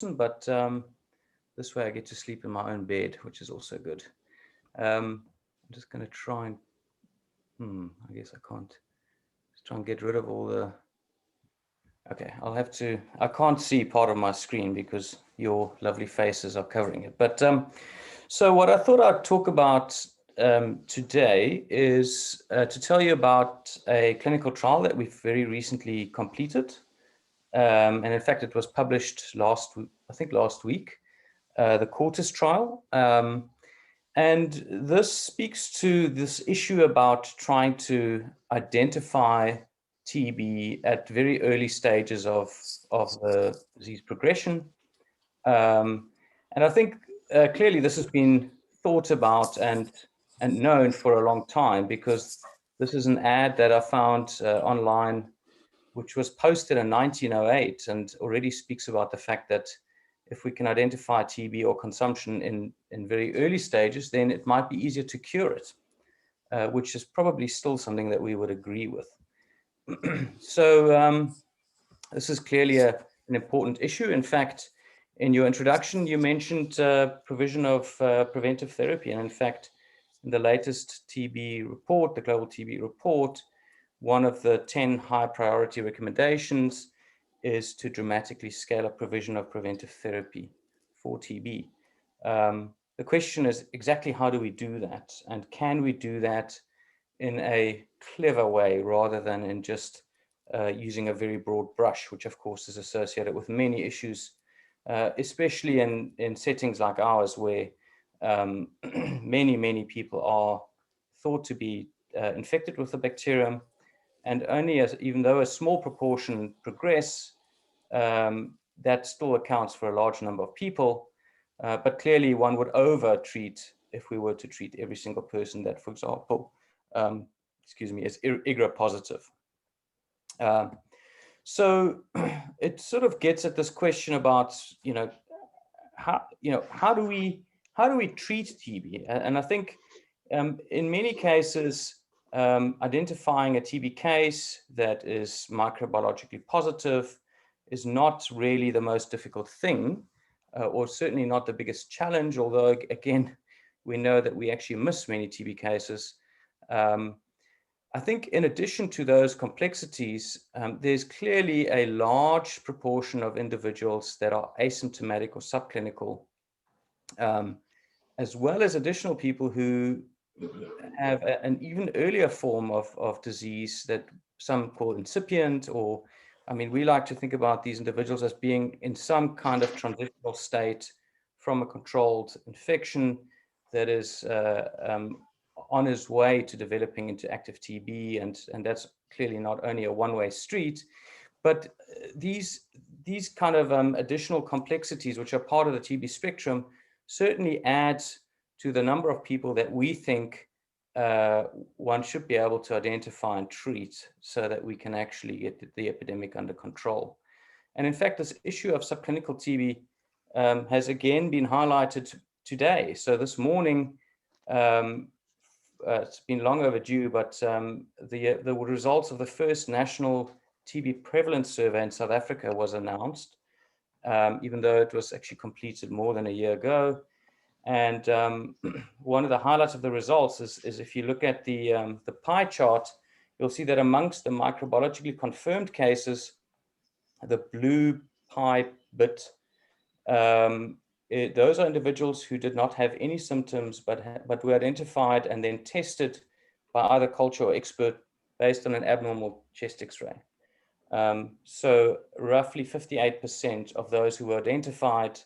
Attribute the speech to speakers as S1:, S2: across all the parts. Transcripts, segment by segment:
S1: but this way I get to sleep in my own bed, which is also good. I'm just going to try and, I guess I can't. Just try and get rid of all the, okay, I can't see part of my screen because your lovely faces are covering it. But so what I thought I'd talk about today is to tell you about a clinical trial that we've very recently completed. And in fact, it was published last week, the Quartus Trial. And this speaks to this issue about trying to identify TB at very early stages of the disease progression. And I think clearly this has been thought about and known for a long time, because this is an ad that I found online, which was posted in 1908 and already speaks about the fact that if we can identify TB or consumption in very early stages, then it might be easier to cure it, which is probably still something that we would agree with. So this is clearly an important issue. In fact, in your introduction, you mentioned provision of preventive therapy. And in fact, in the latest TB report, the Global TB report, one of the 10 high priority recommendations is to dramatically scale up provision of preventive therapy for TB. The question is exactly how do we do that? And can we do that in a clever way rather than in just using a very broad brush, which of course is associated with many issues, especially in settings like ours where many people are thought to be infected with the bacterium, and only even though a small proportion progress, that still accounts for a large number of people. But clearly one would over-treat if we were to treat every single person that, for example, is IgRA positive. So it sort of gets at this question about, how do we treat TB? And I think in many cases, identifying a TB case that is microbiologically positive is not really the most difficult thing, or certainly not the biggest challenge, although, again, we know that we actually miss many TB cases. I think in addition to those complexities, there's clearly a large proportion of individuals that are asymptomatic or subclinical, as well as additional people who have an even earlier form of disease that some call incipient, or, I mean, we like to think about these individuals as being in some kind of transitional state from a controlled infection that is on his way to developing into active TB, and that's clearly not only a one-way street, but these kind of additional complexities, which are part of the TB spectrum, certainly adds to the number of people that we think one should be able to identify and treat so that we can actually get the epidemic under control. And in fact, this issue of subclinical TB has again been highlighted today. So this morning, it's been long overdue, but the results of the first national TB prevalence survey in South Africa was announced, even though it was actually completed more than a year ago. And one of the highlights of the results is if you look at the pie chart, you'll see that amongst the microbiologically confirmed cases, the blue pie bit, those are individuals who did not have any symptoms, but were identified and then tested by either culture or expert based on an abnormal chest X-ray. So roughly 58% of those who were identified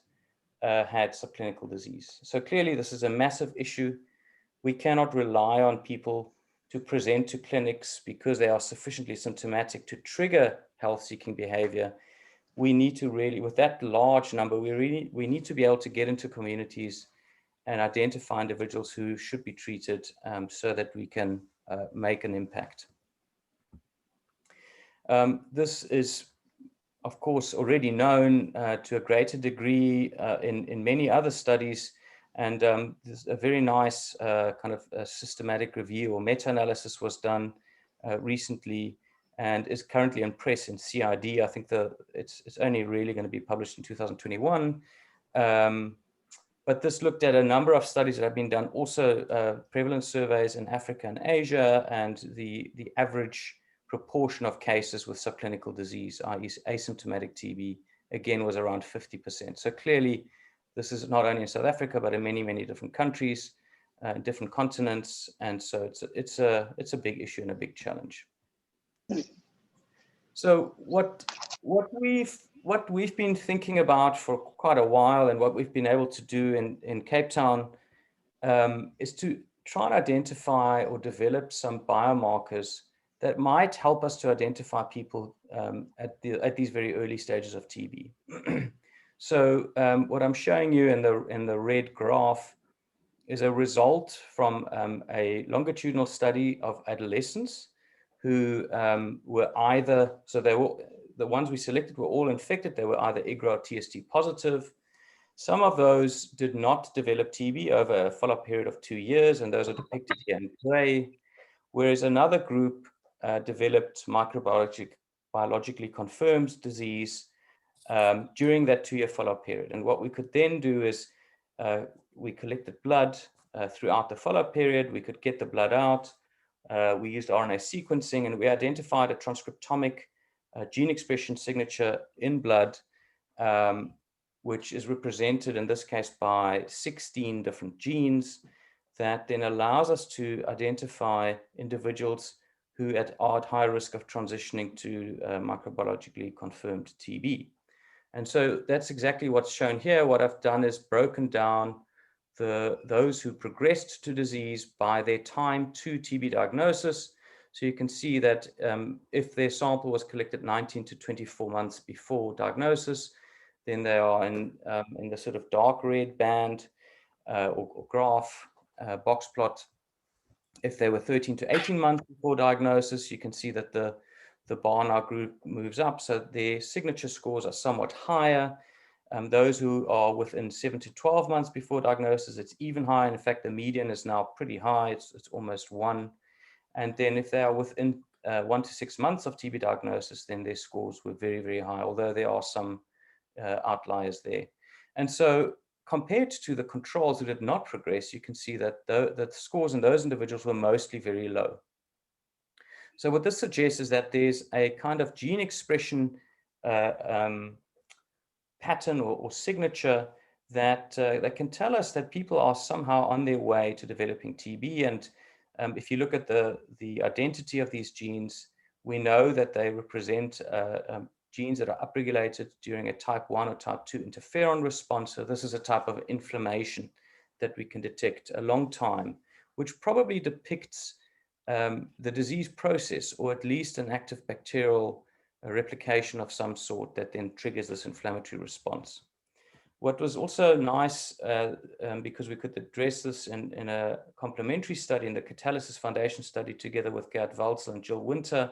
S1: had subclinical disease. So clearly this is a massive issue. We cannot rely on people to present to clinics because they are sufficiently symptomatic to trigger health-seeking behavior. We need to really, with that large number, we need to be able to get into communities and identify individuals who should be treated so that we can make an impact. This is, of course, already known to a greater degree in many other studies, and there's a very nice kind of a systematic review or meta-analysis was done recently, and is currently in press in CID. I think it's only really going to be published in 2021. But this looked at a number of studies that have been done, also prevalence surveys in Africa and Asia, and the average proportion of cases with subclinical disease, i.e. asymptomatic TB, again, was around 50%. So clearly, this is not only in South Africa, but in many, many different countries, different continents. And so it's a big issue and a big challenge. So what we've been thinking about for quite a while, and what we've been able to do in Cape Town, is to try and identify or develop some biomarkers that might help us to identify people at these very early stages of TB. So what I'm showing you in the red graph is a result from a longitudinal study of adolescents who were either, so they were, the ones we selected were all infected. They were either IGRA or TST positive. Some of those did not develop TB over a follow-up period of 2 years, and those are depicted here in gray, whereas another group developed microbiologically confirmed disease during that 2-year follow-up period. And what we could then do is we collected blood throughout the follow-up period. We could get the blood out. We used RNA sequencing, and we identified a transcriptomic gene expression signature in blood, which is represented in this case by 16 different genes that then allows us to identify individuals who are at high risk of transitioning to microbiologically confirmed TB. And so that's exactly what's shown here. What I've done is broken down those who progressed to disease by their time to TB diagnosis. So you can see that if their sample was collected 19 to 24 months before diagnosis, then they are in the sort of dark red band or graph box plot. If they were 13 to 18 months before diagnosis, you can see that the bar now group moves up. So their signature scores are somewhat higher. Those who are within 7 to 12 months before diagnosis, it's even higher. In fact, the median is now pretty high. It's almost 1. And then if they are within 1 to 6 months of TB diagnosis, then their scores were very, very high, although there are some outliers there. And so compared to the controls who did not progress, you can see that the scores in those individuals were mostly very low. So what this suggests is that there's a kind of gene expression pattern or signature that can tell us that people are somehow on their way to developing TB. And if you look at the identity of these genes, we know that they represent genes that are upregulated during a type 1 or type 2 interferon response. So this is a type of inflammation that we can detect a long time, which probably depicts the disease process, or at least an active bacterial replication of some sort that then triggers this inflammatory response. What was also nice, because we could address this in a complementary study, in the Catalysis Foundation study, together with Gerd Walzel and Jill Winter,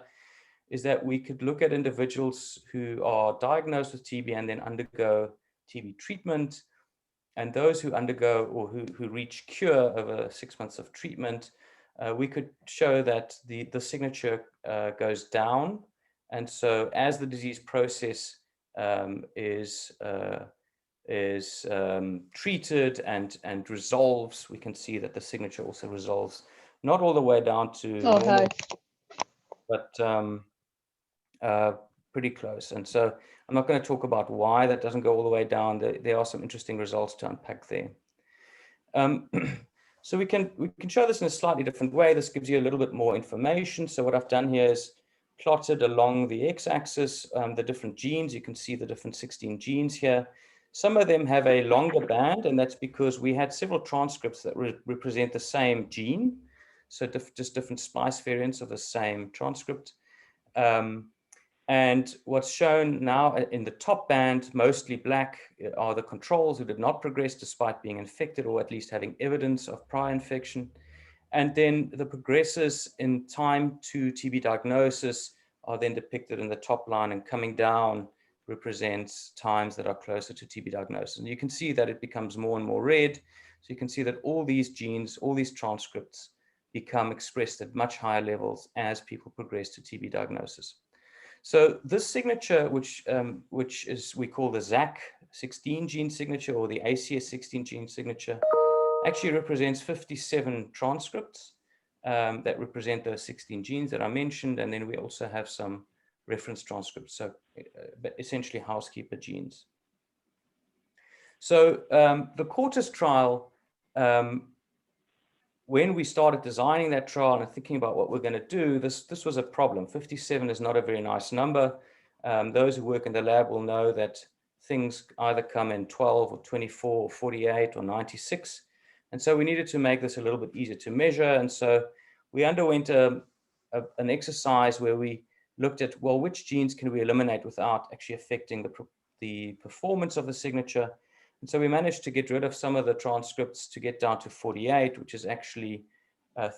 S1: is that we could look at individuals who are diagnosed with TB and then undergo TB treatment, and those who undergo or who reach cure over 6 months of treatment. We could show that the signature goes down. And so as the disease process is treated and resolves, we can see that the signature also resolves, not all the way down to normal, but pretty close. And so I'm not going to talk about why that doesn't go all the way down. There are some interesting results to unpack there. So we can show this in a slightly different way. This gives you a little bit more information. So what I've done here is plotted along the x-axis the different genes. You can see the different 16 genes here. Some of them have a longer band, and that's because we had several transcripts that represent the same gene. So just different splice variants of the same transcript. And what's shown now in the top band, mostly black, are the controls who did not progress despite being infected, or at least having evidence of prior infection. And then the progressors in time to TB diagnosis are then depicted in the top line, and coming down represents times that are closer to TB diagnosis. And you can see that it becomes more and more red. So you can see that all these genes, all these transcripts, become expressed at much higher levels as people progress to TB diagnosis. So this signature, which is we call the ZAC16 gene signature or the ACS16 gene signature, actually represents 57 transcripts that represent those 16 genes that I mentioned, and then we also have some reference transcripts, so essentially housekeeper genes. So the Quartus trial, when we started designing that trial and thinking about what we're going to do, this was a problem. 57 is not a very nice number. Those who work in the lab will know that things either come in 12 or 24 or 48 or 96. And so we needed to make this a little bit easier to measure. And so we underwent an exercise where we looked at, well, which genes can we eliminate without actually affecting the performance of the signature. And so we managed to get rid of some of the transcripts to get down to 48, which is actually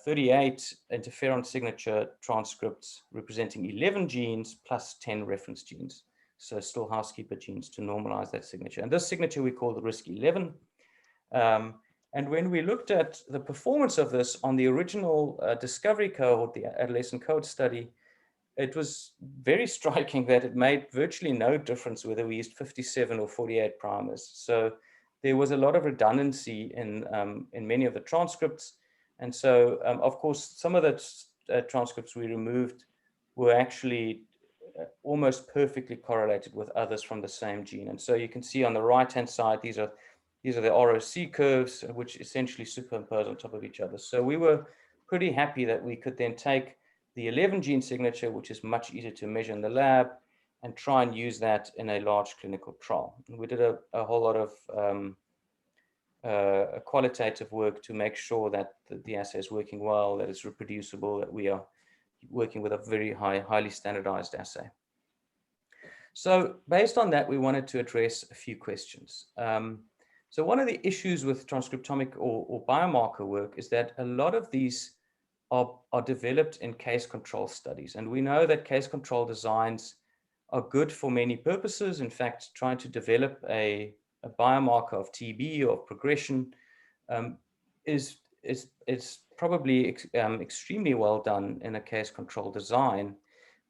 S1: 38 interferon signature transcripts representing 11 genes plus 10 reference genes. So still housekeeper genes to normalize that signature. And this signature we call the RISC-11. And when we looked at the performance of this on the original discovery cohort, the adolescent cohort study, it was very striking that it made virtually no difference whether we used 57 or 48 primers. So there was a lot of redundancy in many of the transcripts. And so, of course, some of the transcripts we removed were actually almost perfectly correlated with others from the same gene. And so you can see on the right-hand side, these are the ROC curves, which essentially superimpose on top of each other. So we were pretty happy that we could then take the 11 gene signature, which is much easier to measure in the lab, and try and use that in a large clinical trial. And we did a whole lot of qualitative work to make sure that the assay is working well, that it's reproducible, that we are working with a very highly standardized assay. So based on that, we wanted to address a few questions. So one of the issues with transcriptomic or biomarker work is that a lot of these are developed in case control studies. And we know that case control designs are good for many purposes. In fact, trying to develop a biomarker of TB or progression is probably extremely well done in a case control design.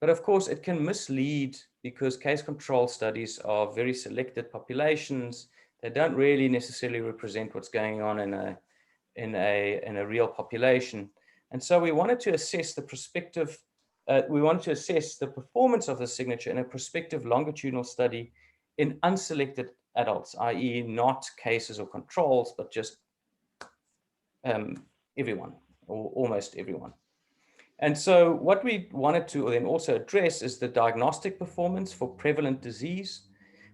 S1: But of course, it can mislead because case control studies are very selected populations. They don't really necessarily represent what's going on in a real population. And so we wanted to assess the performance of the signature in a prospective longitudinal study in unselected adults, i.e. not cases or controls, but just everyone or almost everyone. And so what we wanted to then also address is the diagnostic performance for prevalent disease.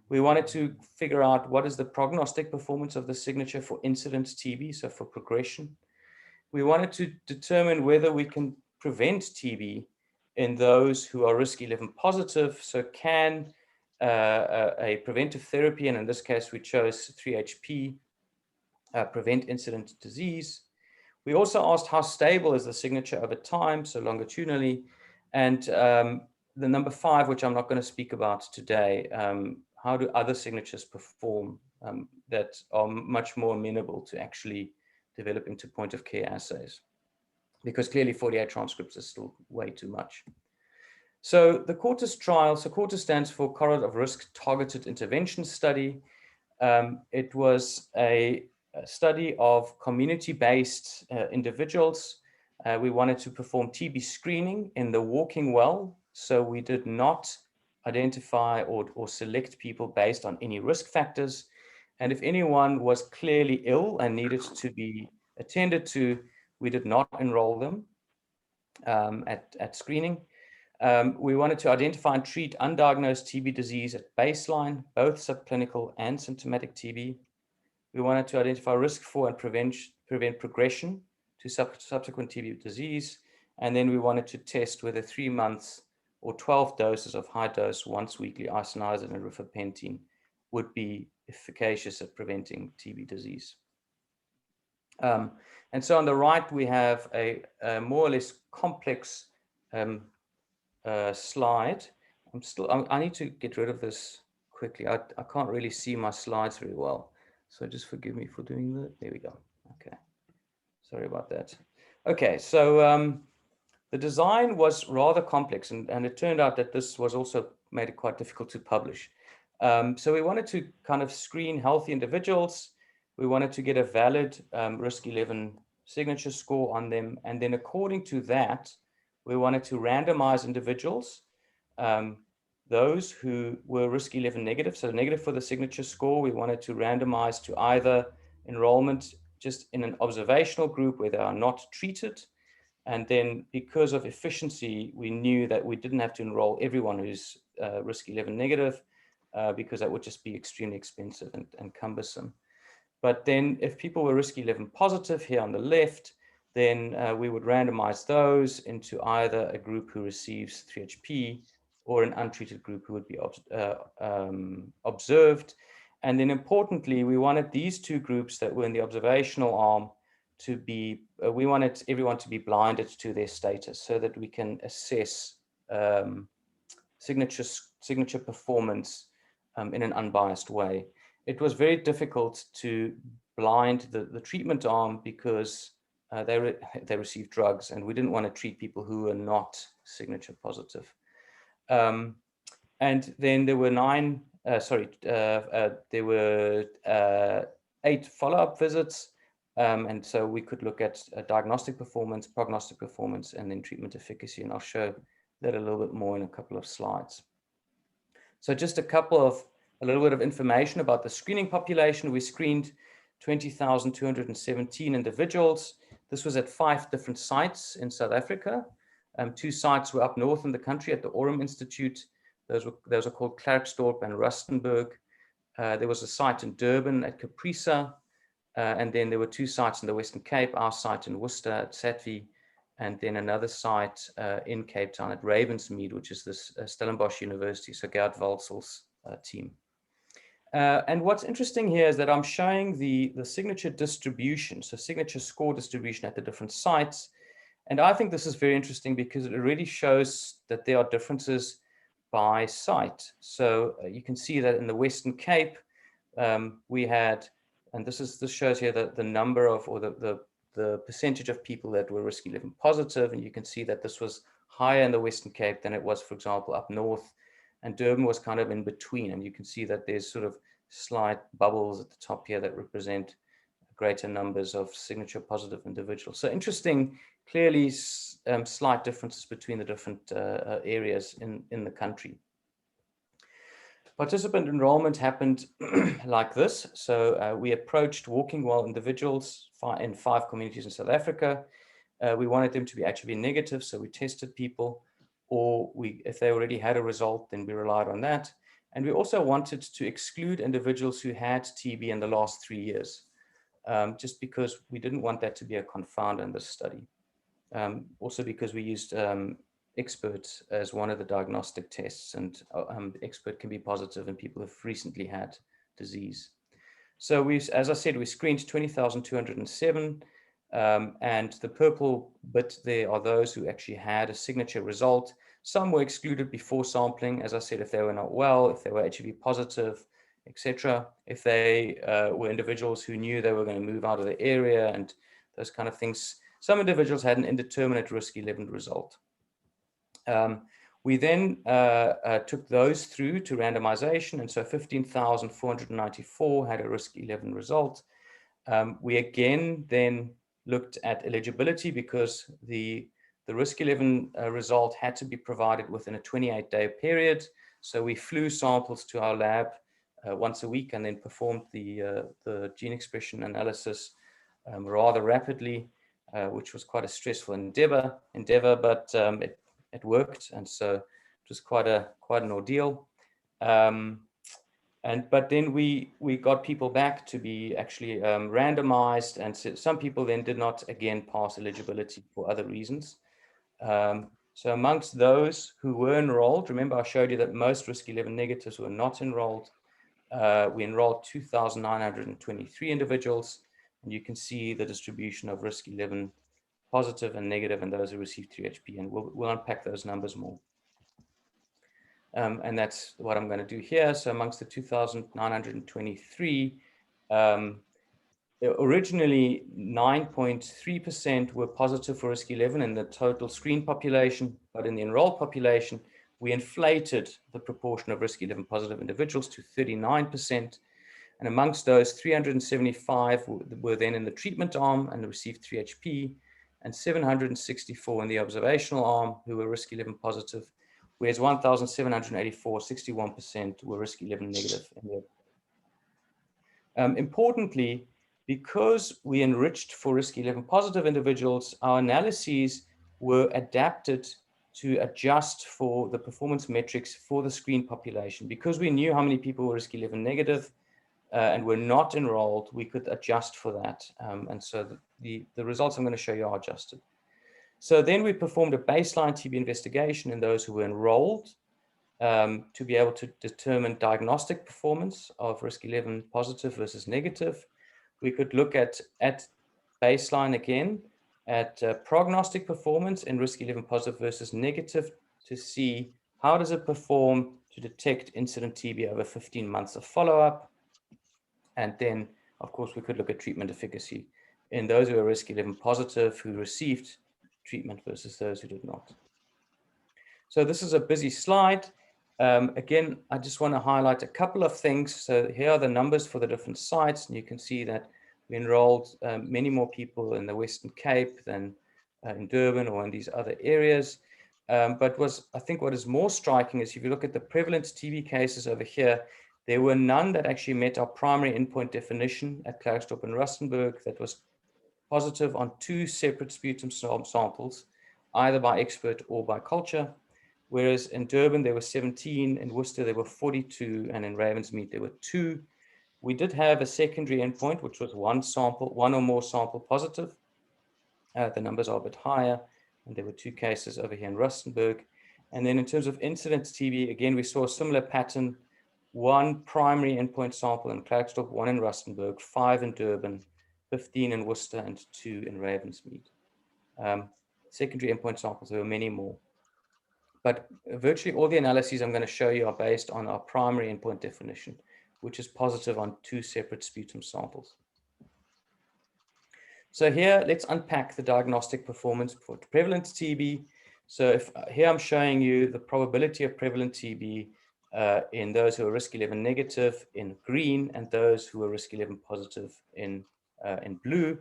S1: We wanted to figure out what is the prognostic performance of the signature for incident TB, so for progression. We wanted to determine whether we can prevent TB in those who are RISC-11 positive. So can a preventive therapy, and in this case we chose 3HP, prevent incident disease. We also asked how stable is the signature over time, so longitudinally, and the number 5, which I'm not going to speak about today, how do other signatures perform that are much more amenable to actually developing to point of care assays? Because clearly 48 transcripts is still way too much. So the Quartus trial, so Quartus stands for Correlate of Risk Targeted Intervention Study. It was a study of community-based individuals. We wanted to perform TB screening in the walking well. So we did not identify or select people based on any risk factors. And if anyone was clearly ill and needed to be attended to, we did not enroll them at screening. We wanted to identify and treat undiagnosed TB disease at baseline, both subclinical and symptomatic TB. We wanted to identify risk for and prevent progression to subsequent TB disease. And then we wanted to test whether 3 months or 12 doses of high-dose once-weekly isoniazid and rifapentine would be efficacious at preventing TB disease. And so on the right, we have a more or less complex slide. I need to get rid of this quickly. I can't really see my slides very well. So just forgive me for doing that. There we go. Okay. Sorry about that. Okay, so the design was rather complex, and it turned out that this was also made it quite difficult to publish. So we wanted to kind of screen healthy individuals. We wanted to get a valid risk 11 signature score on them. And then according to that, we wanted to randomize individuals, those who were risk 11 negative, so negative for the signature score. We wanted to randomize to either enrollment just in an observational group where they are not treated. And then because of efficiency, we knew that we didn't have to enroll everyone who's risk 11 negative because that would just be extremely expensive and cumbersome. But then if people were risk 11 positive here on the left, then we would randomize those into either a group who receives 3HP or an untreated group who would be observed. And then importantly, we wanted these two groups that were in the observational arm to be, we wanted everyone to be blinded to their status so that we can assess signature performance in an unbiased way. It was very difficult to blind the treatment arm because they received drugs, and we didn't want to treat people who were not signature positive. And then there were there were 8 follow-up visits. And so we could look at diagnostic performance, prognostic performance, and then treatment efficacy. And I'll show that a little bit more in a couple of slides. So just a little bit of information about the screening population. We screened 20,217 individuals. This was at 5 different sites in South Africa. 2 sites were up north in the country at the Aurum Institute. Those are called Klerksdorp and Rustenburg. There was a site in Durban at Caprisa. And then there were 2 sites in the Western Cape, our site in Worcester at Satvie, and then another site in Cape Town at Ravensmead, which is this Stellenbosch University, so Gerd Walsel's team. And what's interesting here is that I'm showing the signature distribution, so signature score distribution at the different sites. And I think this is very interesting because it already shows that there are differences by site. So you can see that in the Western Cape, we had, and this shows here the number of, or the percentage of people that were risk 11 positive. And you can see that this was higher in the Western Cape than it was, for example, up north. And Durban was kind of in between. And you can see that there's sort of slight bubbles at the top here that represent greater numbers of signature positive individuals. So interesting, clearly slight differences between the different areas in the country. Participant enrollment happened like this. So we approached walking well individuals in 5 communities in South Africa. We wanted them to be HIV negative, so we tested people, or if they already had a result, then we relied on that. And we also wanted to exclude individuals who had TB in the last 3 years, just because we didn't want that to be a confounder in this study. Also because we used expert as one of the diagnostic tests, and expert can be positive in people who've recently had disease. So as I said, we screened 20,207, and the purple bit there are those who actually had a signature result. Some were excluded before sampling, as I said, if they were not well, if they were HIV positive, etc. If they were individuals who knew they were going to move out of the area and those kind of things. Some individuals had an indeterminate risk 11 result. We then took those through to randomization, and so 15,494 had a risk 11 result. We again then looked at eligibility because the risk 11 result had to be provided within a 28-day period. So we flew samples to our lab once a week and then performed the gene expression analysis rather rapidly, which was quite a stressful endeavor, but it worked, and so it was quite an ordeal. But then we got people back to be actually randomized, and so some people then did not again pass eligibility for other reasons. So amongst those who were enrolled, remember I showed you that most risk 11 negatives were not enrolled. We enrolled 2,923 individuals, and you can see the distribution of risk 11 positive and negative, and those who received 3HP, and we'll unpack those numbers more. And that's what I'm going to do here. So amongst the 2,923, originally 9.3% were positive for risk 11 in the total screen population, but in the enrolled population, we inflated the proportion of risk 11 positive individuals to 39%. And amongst those, 375 were then in the treatment arm and received 3HP, and 764 in the observational arm who were risk 11 positive, whereas 1,784, 61% were risk 11 negative. Importantly, because we enriched for risk 11 positive individuals, our analyses were adapted to adjust for the performance metrics for the screen population. Because we knew how many people were risk 11 negative and were not enrolled, we could adjust for that. And so the results I'm going to show you are adjusted. So then we performed a baseline TB investigation in those who were enrolled to be able to determine diagnostic performance of risk 11 positive versus negative. We could look at baseline again at prognostic performance in risk 11 positive versus negative to see how does it perform to detect incident TB over 15 months of follow-up. And then, of course, we could look at treatment efficacy in those who are risk 11 positive who received treatment versus those who did not. So this is a busy slide. Again, I just want to highlight a couple of things. So here are the numbers for the different sites, and you can see that we enrolled many more people in the Western Cape than in Durban or in these other areas. But I think what is more striking is if you look at the prevalent TB cases over here, there were none that actually met our primary endpoint definition at Klerksdorp and Rustenburg that was positive on 2 separate sputum samples, either by expert or by culture. Whereas in Durban, there were 17, in Worcester, there were 42, and in Ravensmead, there were 2. We did have a secondary endpoint, which was one or more sample positive. The numbers are a bit higher, and there were 2 cases over here in Rustenburg. And then in terms of incident TB, again, we saw a similar pattern, 1 primary endpoint sample in Klerksdorp, 1 in Rustenburg, 5 in Durban, 15 in Worcester, and 2 in Ravensmead. Secondary endpoint samples, there were many more. But virtually all the analyses I'm going to show you are based on our primary endpoint definition, which is positive on 2 separate sputum samples. So here, let's unpack the diagnostic performance for prevalent TB. So here I'm showing you the probability of prevalent TB in those who are risk 11 negative in green and those who are risk 11 positive in blue.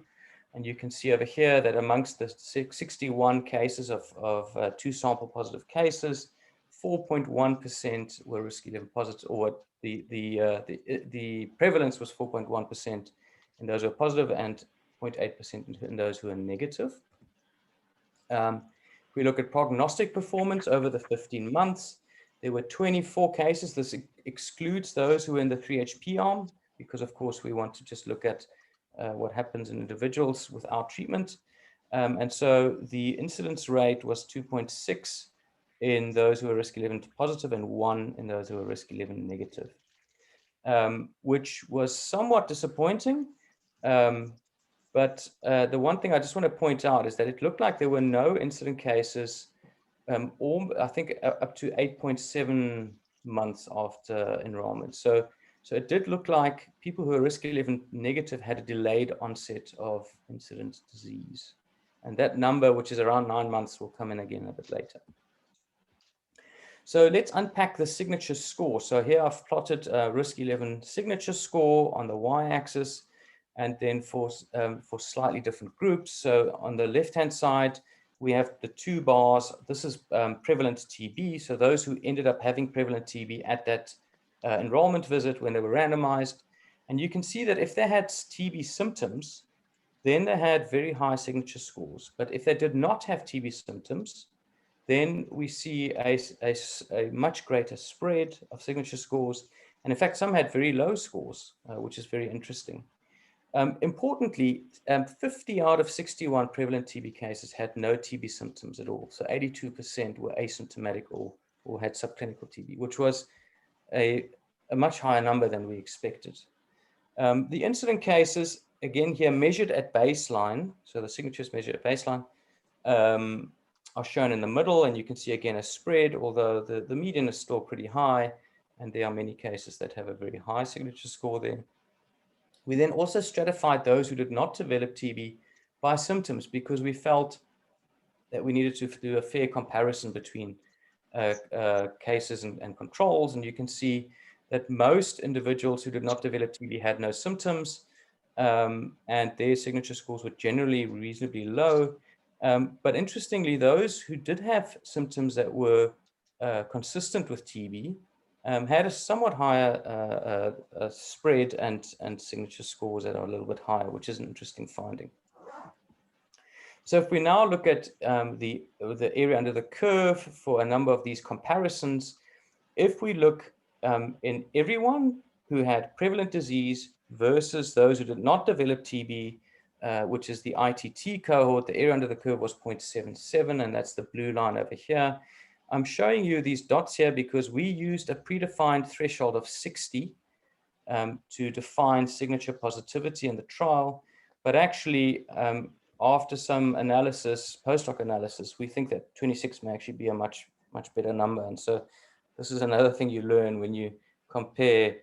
S1: And you can see over here that amongst the 61 cases of 2 sample positive cases, 4.1% were risk 11 positive, or the prevalence was 4.1% in those who are positive and 0.8% in those who are negative. If we look at prognostic performance over the 15 months, there were 24 cases. This excludes those who are in the 3HP arm, because of course we want to just look at what happens in individuals without treatment. And so the incidence rate was 2.6 in those who are risk 11 positive and 1 in those who are risk 11 negative, which was somewhat disappointing. But the one thing I just want to point out is that it looked like there were no incident cases, I think up to 8.7 months after enrollment. So it did look like people who are risk 11 negative had a delayed onset of incident disease. And that number, which is around 9 months, will come in again a bit later. So let's unpack the signature score. So here I've plotted risk 11 signature score on the y-axis, and then for slightly different groups. So on the left-hand side, we have the 2 bars. This is prevalent TB. So those who ended up having prevalent TB at that enrollment visit when they were randomized. And you can see that if they had TB symptoms, then they had very high signature scores. But if they did not have TB symptoms, then we see a much greater spread of signature scores. And in fact, some had very low scores, which is very interesting. Importantly, 50 out of 61 prevalent TB cases had no TB symptoms at all. So 82% were asymptomatic or had subclinical TB, which was a much higher number than we expected. The incident cases, again here, measured at baseline, so the signatures measured at baseline, are shown in the middle, and you can see again a spread, although the median is still pretty high, and there are many cases that have a very high signature score there. We then also stratified those who did not develop TB by symptoms, because we felt that we needed to do a fair comparison between cases and controls. And you can see that most individuals who did not develop TB had no symptoms, and their signature scores were generally reasonably low. But interestingly, those who did have symptoms that were consistent with TB had a somewhat higher spread and signature scores that are a little bit higher, which is an interesting finding. So if we now look at the area under the curve for a number of these comparisons, if we look in everyone who had prevalent disease versus those who did not develop TB, which is the ITT cohort, the area under the curve was 0.77, and that's the blue line over here. I'm showing you these dots here because we used a predefined threshold of 60 to define signature positivity in the trial, but actually after some analysis, post-hoc analysis, we think that 26 may actually be a much better number. And so this is another thing you learn when you compare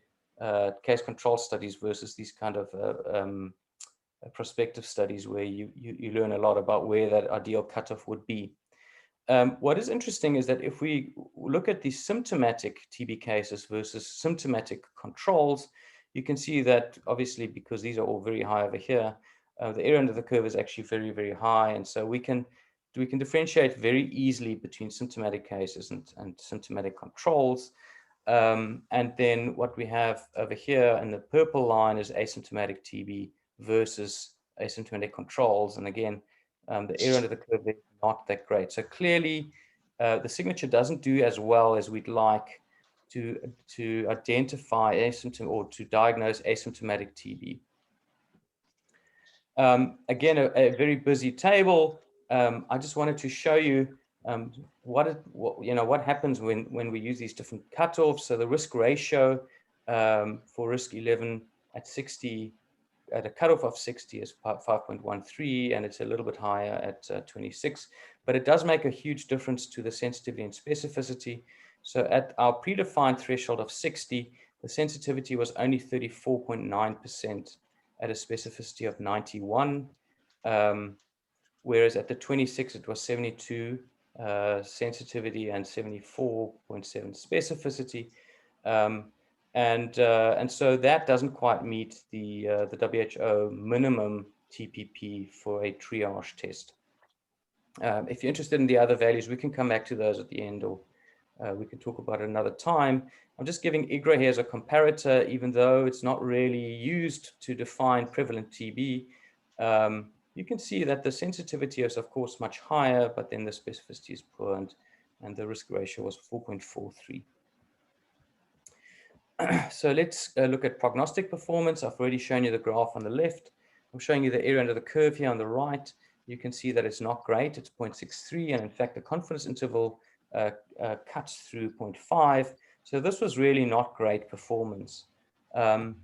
S1: case control studies versus these kind of prospective studies, where you learn a lot about where that ideal cutoff would be. What is interesting is that if we look at the symptomatic TB cases versus symptomatic controls, you can see that obviously, because these are all very high over here, the area under the curve is actually very, very high. And so we can differentiate very easily between symptomatic cases and symptomatic controls. And then what we have over here in the purple line is asymptomatic TB versus asymptomatic controls. And again, the area under the curve is not that great. So clearly, the signature doesn't do as well as we'd like to identify asymptom or to diagnose asymptomatic TB. Again, a very busy table. I just wanted to show you what happens when we use these different cutoffs. So the risk ratio for risk 11 at 60, at a cutoff of 60, is 5.13, and it's a little bit higher at 26. But it does make a huge difference to the sensitivity and specificity. So at our predefined threshold of 60, the sensitivity was only 34.9%. at a specificity of 91, whereas at the 26 it was 72 sensitivity and 74.7 specificity, and so that doesn't quite meet the WHO minimum TPP for a triage test. If you're interested in the other values, we can come back to those at the end, or we can talk about it another time. I'm just giving IGRA here as a comparator, even though it's not really used to define prevalent TB. You can see that the sensitivity is, of course, much higher, but then the specificity is poor, and the risk ratio was 4.43. So let's look at prognostic performance. I've already shown you the graph on the left. I'm showing you the area under the curve here on the right. You can see that it's not great. It's 0.63, and in fact, the confidence interval cuts through 0.5. So this was really not great performance. Again,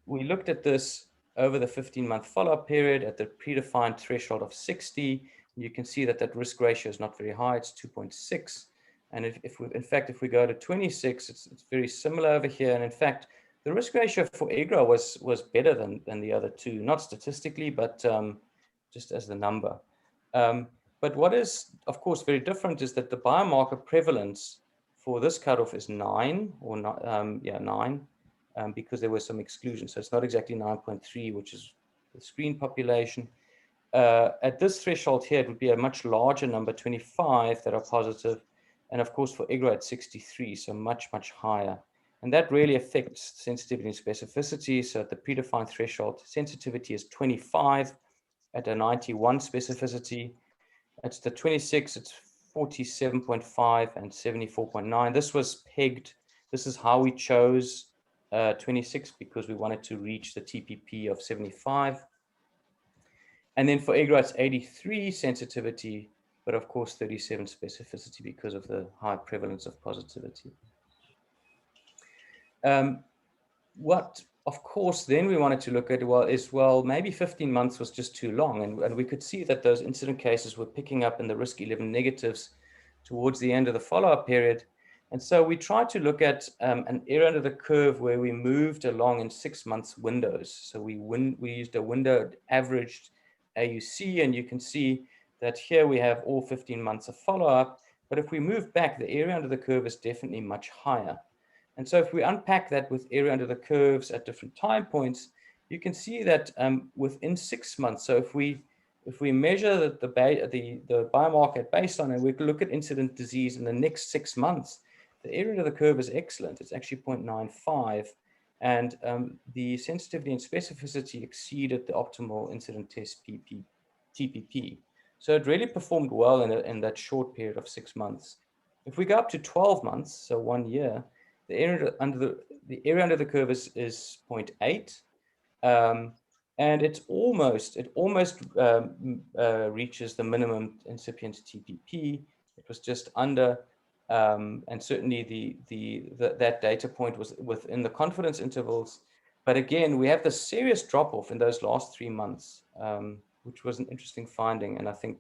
S1: we looked at this over the 15-month follow-up period at the predefined threshold of 60. You can see that risk ratio is not very high. It's 2.6. And if we go to 26, it's very similar over here. And in fact, the risk ratio for IGRA was better than the other two, not statistically, but just as the number. But what is, of course, very different is that the biomarker prevalence for this cutoff is 9, or not, 9, because there were some exclusions. So it's not exactly 9.3, which is the screen population. At this threshold here, it would be a much larger number, 25, that are positive. And of course, for IGRA, it's 63, so much higher. And that really affects sensitivity and specificity. So at the predefined threshold, sensitivity is 25 at a 91 specificity. At the 26, it's 47.5 and 74.9. This was pegged. This is how we chose 26, because we wanted to reach the TPP of 75. And then for IGRA, it's 83 sensitivity, but of course 37 specificity because of the high prevalence of positivity. What, of course, then we wanted to look at maybe 15 months was just too long, and we could see that those incident cases were picking up in the risk 11 negatives towards the end of the follow-up period. And so we tried to look at an area under the curve where we moved along in 6 months windows. So we used a window averaged AUC, and you can see that here we have all 15 months of follow-up. But if we move back, the area under the curve is definitely much higher. And so if we unpack that with area under the curves at different time points, you can see that within 6 months, so if we measure the biomarker at baseline and we look at incident disease in the next 6 months, the area under the curve is excellent. It's actually 0.95, and the sensitivity and specificity exceeded the optimal incident test TPP. So it really performed well in that short period of 6 months. If we go up to 12 months, so 1 year, the area under the curve is 0.8, and it almost reaches the minimum incipient TPP. It was just under, and certainly that data point was within the confidence intervals. But again, we have the serious drop-off in those last 3 months, which was an interesting finding, and I think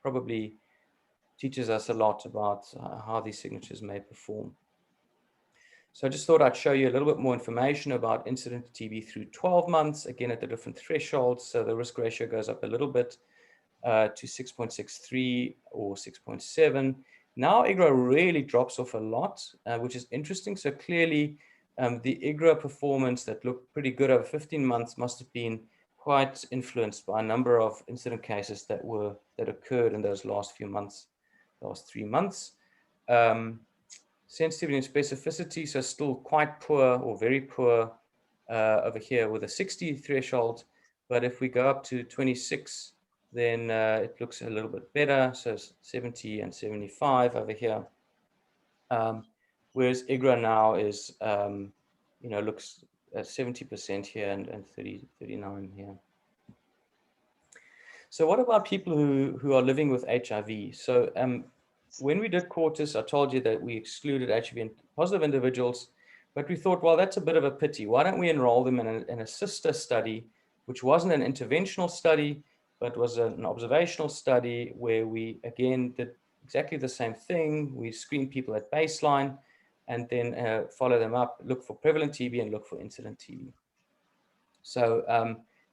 S1: probably teaches us a lot about how these signatures may perform. So I just thought I'd show you a little bit more information about incident TB through 12 months, again at the different thresholds. So the risk ratio goes up a little bit to 6.63 or 6.7. Now IGRA really drops off a lot, which is interesting. So clearly the IGRA performance that looked pretty good over 15 months must have been quite influenced by a number of incident cases that occurred in those last few months, last 3 months. Sensitivity and specificity, so still quite poor or very poor over here with a 60 threshold. But if we go up to 26, then it looks a little bit better. So 70 and 75 over here. Whereas IGRA now is, looks at 70% here and 39 here. So what about people who are living with HIV? So when we did Quartus, I told you that we excluded HIV positive individuals, but we thought, well, that's a bit of a pity. Why don't we enroll them in a sister study, which wasn't an interventional study, but was an observational study where we, again, did exactly the same thing. We screened people at baseline and then follow them up, look for prevalent TB and look for incident TB. So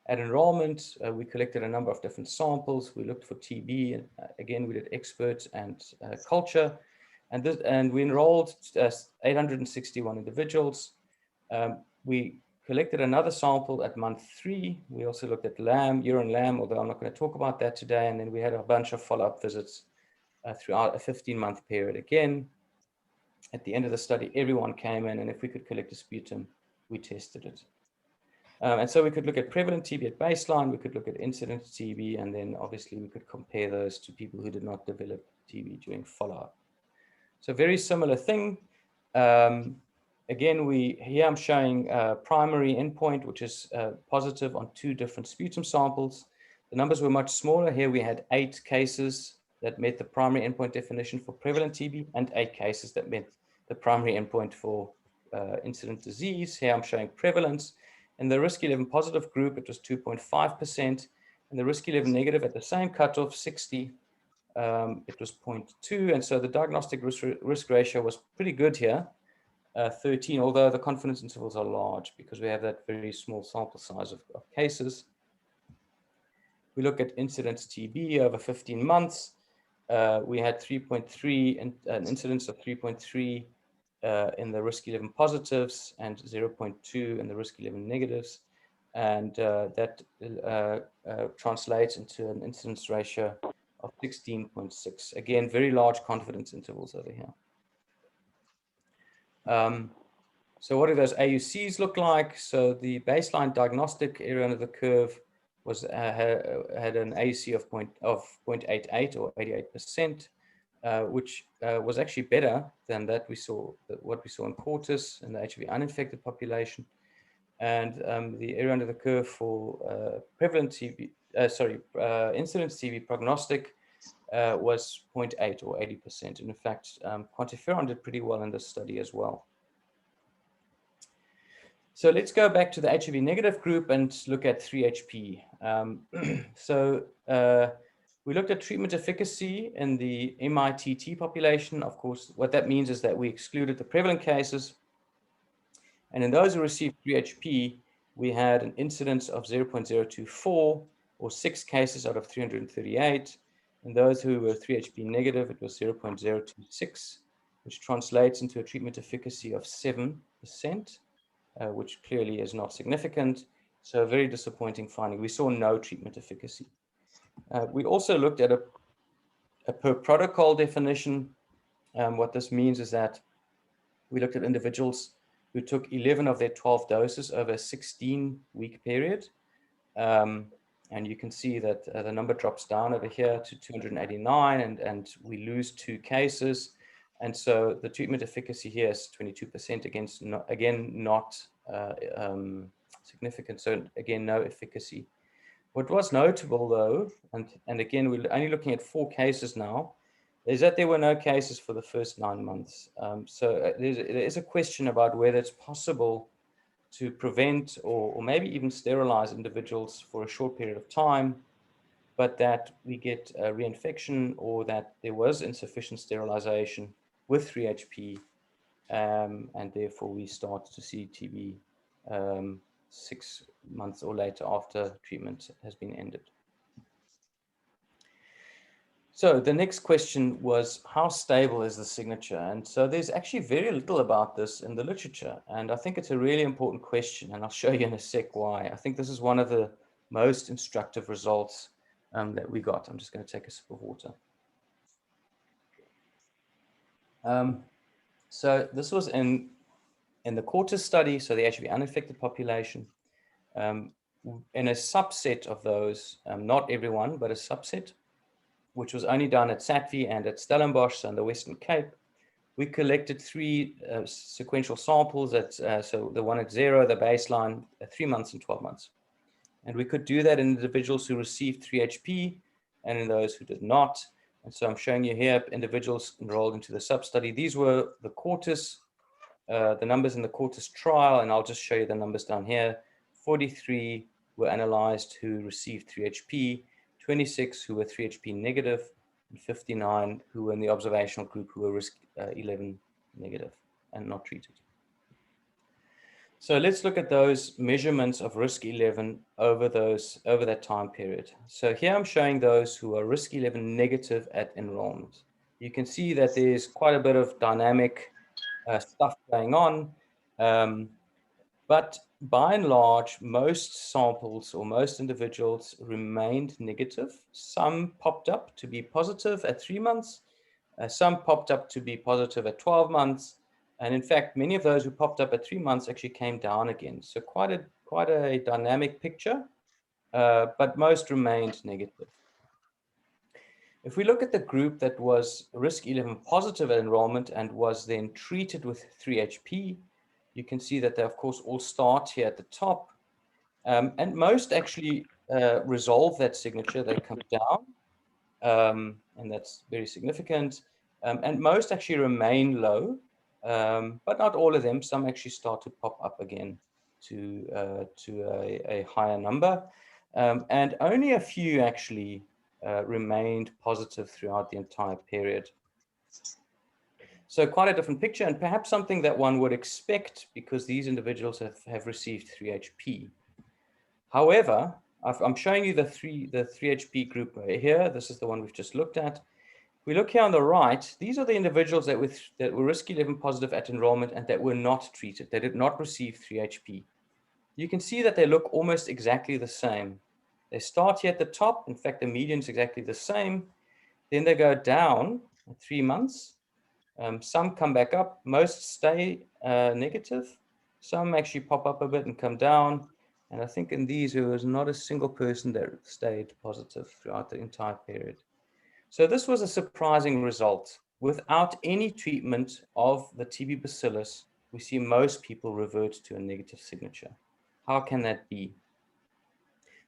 S1: at enrollment, we collected a number of different samples. We looked for TB, and again, we did experts and culture, and we enrolled 861 individuals. We collected another sample at month 3. We also looked at urine LAM, although I'm not going to talk about that today. And then we had a bunch of follow-up visits throughout a 15-month period. Again, at the end of the study, everyone came in, and if we could collect a sputum, we tested it. And so we could look at prevalent TB at baseline, we could look at incident TB, and then obviously we could compare those to people who did not develop TB during follow-up. So very similar thing. Again, here I'm showing a primary endpoint, which is positive on 2 different sputum samples. The numbers were much smaller. Here we had 8 cases that met the primary endpoint definition for prevalent TB and 8 cases that met the primary endpoint for incident disease. Here I'm showing prevalence. In the risk 11 positive group, it was 2.5%. And the risk 11 negative at the same cutoff, 60, it was 0.2. And so the diagnostic risk ratio was pretty good here, 13, although the confidence intervals are large because we have that very small sample size of cases. We look at incidence TB over 15 months. We had 3.3, an incidence of 3.3 in the risk 11 positives and 0.2 in the risk 11 negatives. And that translates into an incidence ratio of 16.6. Again, very large confidence intervals over here. So what do those AUCs look like? So the baseline diagnostic area under the curve was had an AUC of 0.88 or 88%. Which was actually better than what we saw in Quartus in the HIV uninfected population. And the area under the curve for prevalent TB, incidence TB prognostic was 0.8 or 80%. And in fact, Interferon did pretty well in this study as well. So let's go back to the HIV negative group and look at 3HP. We looked at treatment efficacy in the MITT population. Of course, what that means is that we excluded the prevalent cases. And in those who received 3HP, we had an incidence of 0.024, or 6 cases out of 338. In those who were 3HP negative, it was 0.026, which translates into a treatment efficacy of 7%, which clearly is not significant. So a very disappointing finding. We saw no treatment efficacy. We also looked at a per protocol definition. What this means is that we looked at individuals who took 11 of their 12 doses over a 16-week period. And you can see that the number drops down over here to 289, and we lose 2 cases. And so the treatment efficacy here is 22% against, again, not significant. So again, no efficacy. What was notable though, and again, we're only looking at 4 cases now, is that there were no cases for the first 9 months. So there is a question about whether it's possible to prevent or maybe even sterilize individuals for a short period of time, but that we get a reinfection or that there was insufficient sterilization with 3HP, and therefore we start to see TB 6 months or later after treatment has been ended. So the next question was, how stable is the signature? And so there's actually very little about this in the literature. And I think it's a really important question, and I'll show you in a sec why. I think this is one of the most instructive results that we got. I'm just going to take a sip of water. So this was in the Quartus study, so the HIV unaffected population. In a subset of those, not everyone, but a subset, which was only done at Satvy and at Stellenbosch and the Western Cape, we collected 3 sequential samples, so the one at 0, the baseline, at 3 months and 12 months. And we could do that in individuals who received 3HP and in those who did not. And so I'm showing you here individuals enrolled into the sub-study. These were the Quartus, the numbers in the Quartus trial, and I'll just show you the numbers down here. 43 were analyzed who received 3HP, 26 who were 3HP negative, and 59 who were in the observational group who were risk 11 negative and not treated. So let's look at those measurements of risk 11 over that time period. So here I'm showing those who are risk 11 negative at enrollment. You can see that there's quite a bit of dynamic stuff going on. But by and large, most samples or most individuals remained negative. Some popped up to be positive at 3 months. Some popped up to be positive at 12 months. And in fact, many of those who popped up at 3 months actually came down again. So quite a dynamic picture, but most remained negative. If we look at the group that was risk 11 positive at enrollment and was then treated with 3HP, you can see that they, of course, all start here at the top. And most actually resolve that signature. They come down, and that's very significant. And most actually remain low, but not all of them. Some actually start to pop up again to a higher number. And only a few actually remained positive throughout the entire period. So quite a different picture, and perhaps something that one would expect because these individuals have received 3HP. However, I'm showing you the 3HP group right here. This is the one we've just looked at. If we look here on the right, these are the individuals that were risk 11 positive at enrollment and that were not treated. They did not receive 3HP. You can see that they look almost exactly the same. They start here at the top. In fact, the median is exactly the same. Then they go down at 3 months. Some come back up, most stay negative. Some actually pop up a bit and come down. And I think in these, there was not a single person that stayed positive throughout the entire period. So this was a surprising result. Without any treatment of the TB bacillus, we see most people revert to a negative signature. How can that be?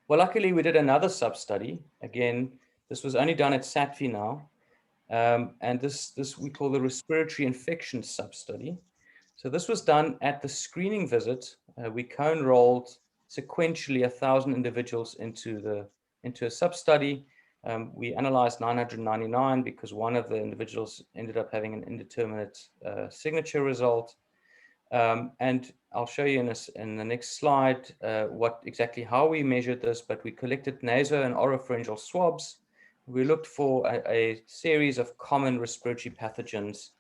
S1: Well, luckily, we did another sub-study. Again, this was only done at Satvy now. And this we call the respiratory infection sub-study. So this was done at the screening visit. We co-enrolled sequentially 1,000 individuals into a sub-study. We analyzed 999 because one of the individuals ended up having an indeterminate signature result. And I'll show you in the next slide how we measured this, but we collected naso and oropharyngeal swabs. We looked for a series of common respiratory pathogens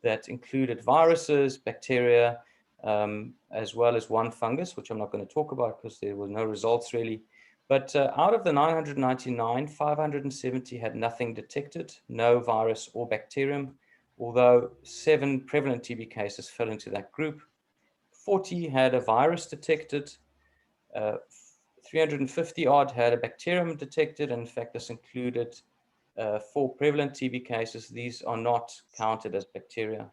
S1: that included viruses, bacteria, as well as one fungus, which I'm not going to talk about because there were no results really. But out of the 999, 570 had nothing detected, no virus or bacterium, although 7 prevalent TB cases fell into that group. 40 had a virus detected, 350 odd had a bacterium detected, and in fact this included 4 prevalent TB cases. These are not counted as bacteria.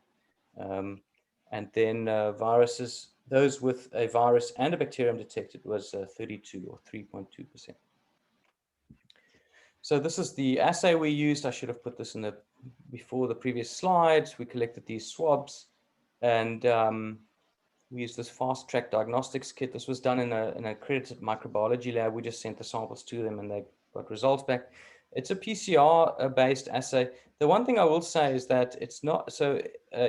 S1: And then viruses, those with a virus and a bacterium detected was 32 or 3.2%. So this is the assay we used. I should have put this in before the previous slides. We collected these swabs, and we used this fast-track diagnostics kit. This was done in an accredited microbiology lab. We just sent the samples to them, and they got results back. It's a PCR-based assay. The one thing I will say is that it's not so.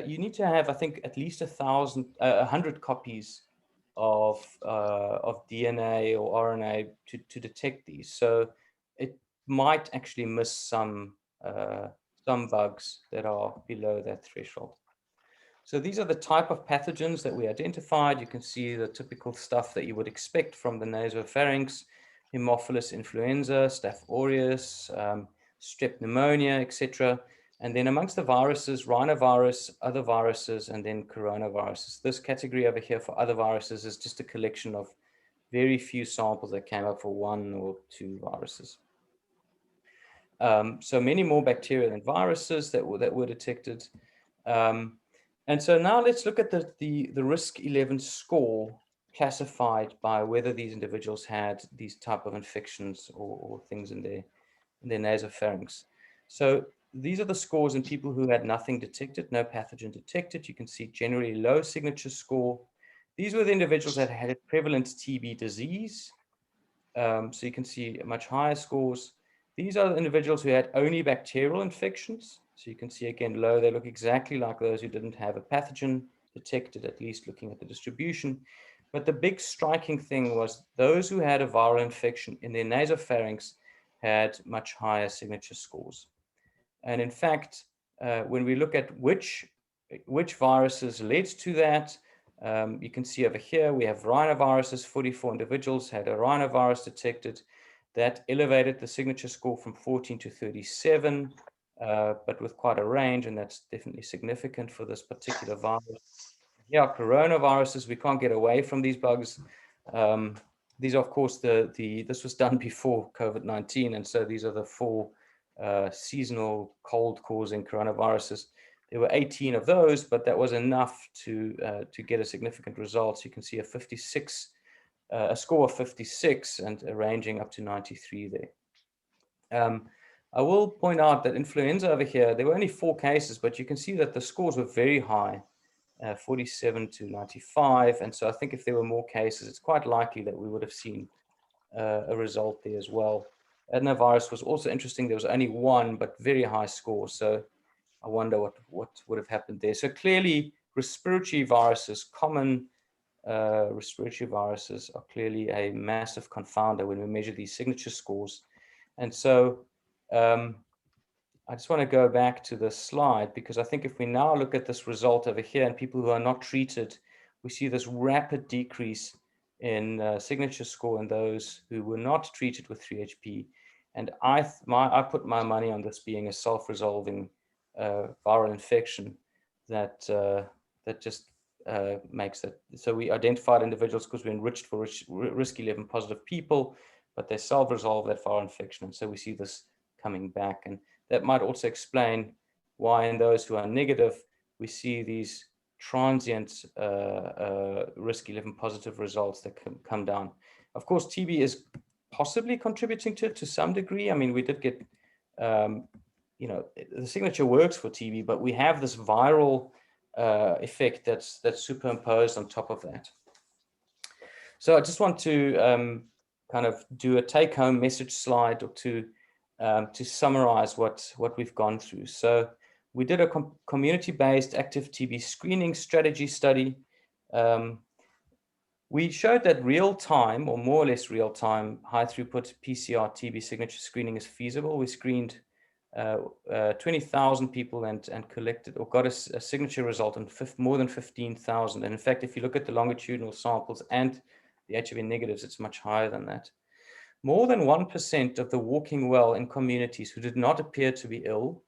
S1: You need to have, I think, at least 100 copies of DNA or RNA to detect these. So it might actually miss some bugs that are below that threshold. So these are the type of pathogens that we identified. You can see the typical stuff that you would expect from the nasopharynx: Haemophilus influenza, Staph aureus, strep pneumonia, etc. And then amongst the viruses, rhinovirus, other viruses, and then coronaviruses. This category over here for other viruses is just a collection of very few samples that came up for 1 or 2 viruses. So many more bacteria than viruses that were detected. And so now let's look at the risk 11 score classified by whether these individuals had these type of infections or things in their nasopharynx. So these are the scores in people who had nothing detected, no pathogen detected. You can see generally low signature score. These were the individuals that had a prevalent TB disease. So you can see much higher scores. These are the individuals who had only bacterial infections. So you can see again low. They look exactly like those who didn't have a pathogen detected, at least looking at the distribution. But the big striking thing was those who had a viral infection in their nasopharynx had much higher signature scores. And in fact, when we look at which viruses led to that, you can see over here, we have rhinoviruses. 44 individuals had a rhinovirus detected. That elevated the signature score from 14 to 37, but with quite a range, and that's definitely significant for this particular virus. Yeah, coronaviruses, we can't get away from these bugs. These are, of course, this was done before COVID-19, and so these are the 4 seasonal cold-causing coronaviruses. There were 18 of those, but that was enough to get a significant result. So you can see a score of 56 and ranging up to 93 there. I will point out that influenza over here, there were only 4 cases, but you can see that the scores were very high, 47 to 95. And so I think if there were more cases, it's quite likely that we would have seen a result there as well. Adenovirus was also interesting. There was only 1, but very high score. So I wonder what would have happened there. So clearly, respiratory viruses, common respiratory viruses, are clearly a massive confounder when we measure these signature scores. And so I just want to go back to this slide, because I think if we now look at this result over here and people who are not treated, we see this rapid decrease in signature score in those who were not treated with 3HP. And I put my money on this being a self-resolving viral infection that just makes it. So we identified individuals because we enriched for risk 11 positive people, but they self-resolve that viral infection. And so we see this coming back. And that might also explain why in those who are negative, we see these transient risk 11 positive results that can come down. Of course, TB is possibly contributing to it to some degree. I mean, we did get, the signature works for TB, but we have this viral effect that's superimposed on top of that. So I just want to kind of do a take-home message slide or two. to summarize what we've gone through. So we did a community-based active TB screening strategy study. We showed that real-time, or more or less real-time, high-throughput PCR TB signature screening is feasible. We screened 20,000 people and collected or got a signature result in more than 15,000. And in fact, if you look at the longitudinal samples and the HIV negatives, it's much higher than that. More than 1% of the walking well in communities who did not appear to be ill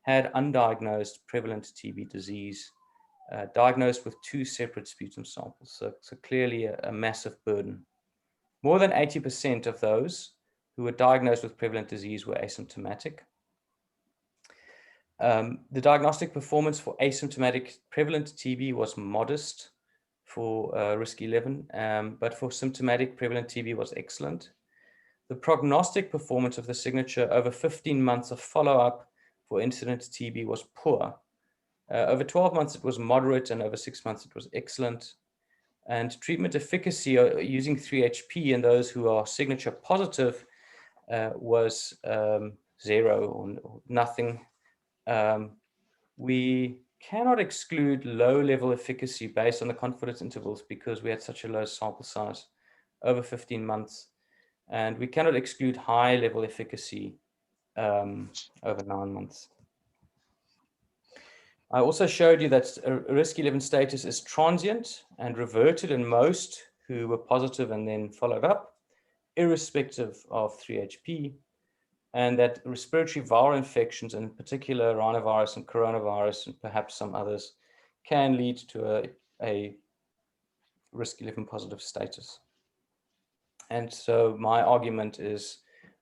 S1: had undiagnosed prevalent TB disease, diagnosed with 2 separate sputum samples. So clearly a massive burden. More than 80% of those who were diagnosed with prevalent disease were asymptomatic. The diagnostic performance for asymptomatic prevalent TB was modest for risk 11, but for symptomatic prevalent TB was excellent. The prognostic performance of the signature over 15 months of follow-up for incident TB was poor. Over 12 months, it was moderate, and over 6 months, it was excellent. And treatment efficacy using 3HP in those who are signature positive was 0 or nothing. We cannot exclude low-level efficacy based on the confidence intervals because we had such a low sample size over 15 months. And we cannot exclude high-level efficacy over 9 months. I also showed you that risk 11 status is transient and reverted in most who were positive and then followed up, irrespective of 3HP, and that respiratory viral infections, in particular rhinovirus and coronavirus, and perhaps some others, can lead to a risk 11 positive status. And so my argument is,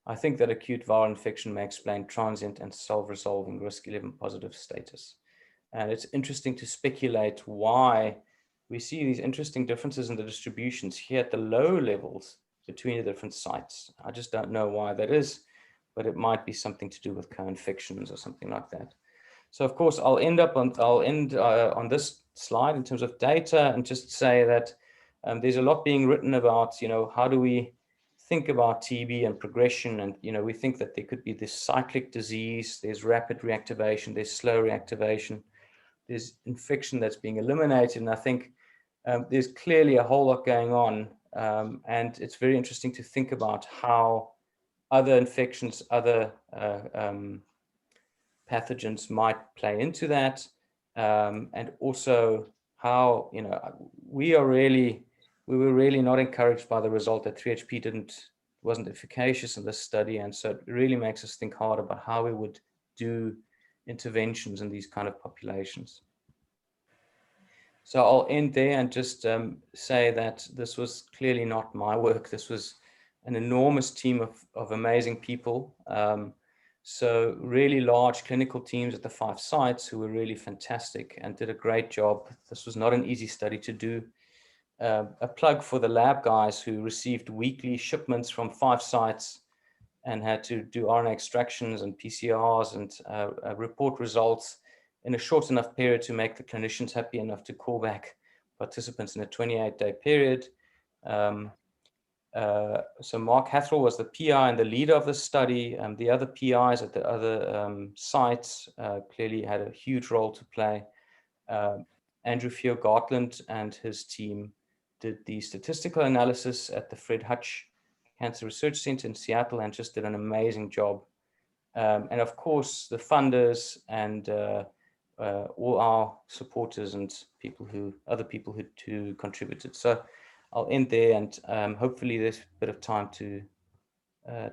S1: I think that acute viral infection may explain transient and self-resolving risk 11 positive status. And it's interesting to speculate why we see these interesting differences in the distributions here at the low levels between the different sites. I just don't know why that is, but it might be something to do with co-infections or something like that. So of course, I'll end on this slide in terms of data and just say that there's a lot being written about, how do we think about TB and progression? And, we think that there could be this cyclic disease, there's rapid reactivation, there's slow reactivation, there's infection that's being eliminated. And I think there's clearly a whole lot going on. And it's very interesting to think about how other infections, other pathogens might play into that. And also how, we were really not encouraged by the result that 3HP wasn't efficacious in this study. And so it really makes us think hard about how we would do interventions in these kind of populations. So I'll end there and just say that this was clearly not my work. This was an enormous team of amazing people. So really large clinical teams at the 5 sites who were really fantastic and did a great job. This was not an easy study to do. A plug for the lab guys who received weekly shipments from 5 sites and had to do RNA extractions and PCRs and report results in a short enough period to make the clinicians happy enough to call back participants in a 28-day period. So Mark Hathrell was the PI and the leader of the study. The other PIs at the other sites clearly had a huge role to play. Andrew Fio-Gartland and his team did the statistical analysis at the Fred Hutch Cancer Research Center in Seattle and just did an amazing job. And of course, the funders and all our supporters and other people who contributed. So I'll end there, and hopefully there's a bit of time to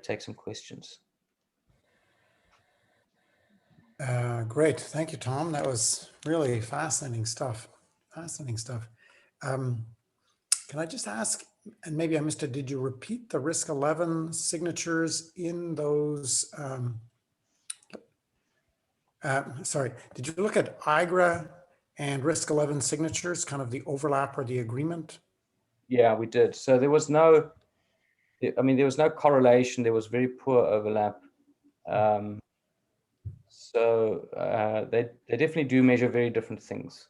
S1: take some questions.
S2: Great, thank you, Tom. That was really fascinating stuff. Fascinating stuff. Can I just ask, and maybe I missed it, did you repeat the risk 11 signatures in those? Sorry, did you look at IGRA and risk 11 signatures, kind of the overlap or the agreement?
S1: Yeah, we did. So there was no, there was no correlation. There was very poor overlap. So they definitely do measure very different things.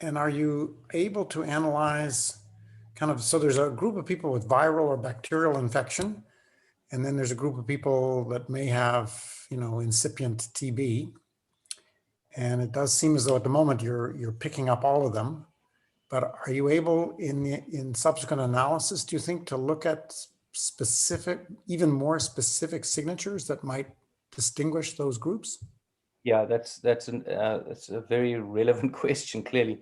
S2: And are you able to analyze kind of, so there's a group of people with viral or bacterial infection, And then there's a group of people that may have, incipient TB. And it does seem as though at the moment you're picking up all of them. But are you able in subsequent analysis, do you think, to look at specific, even more specific signatures that might distinguish those groups?
S1: Yeah, that's a very relevant question, clearly.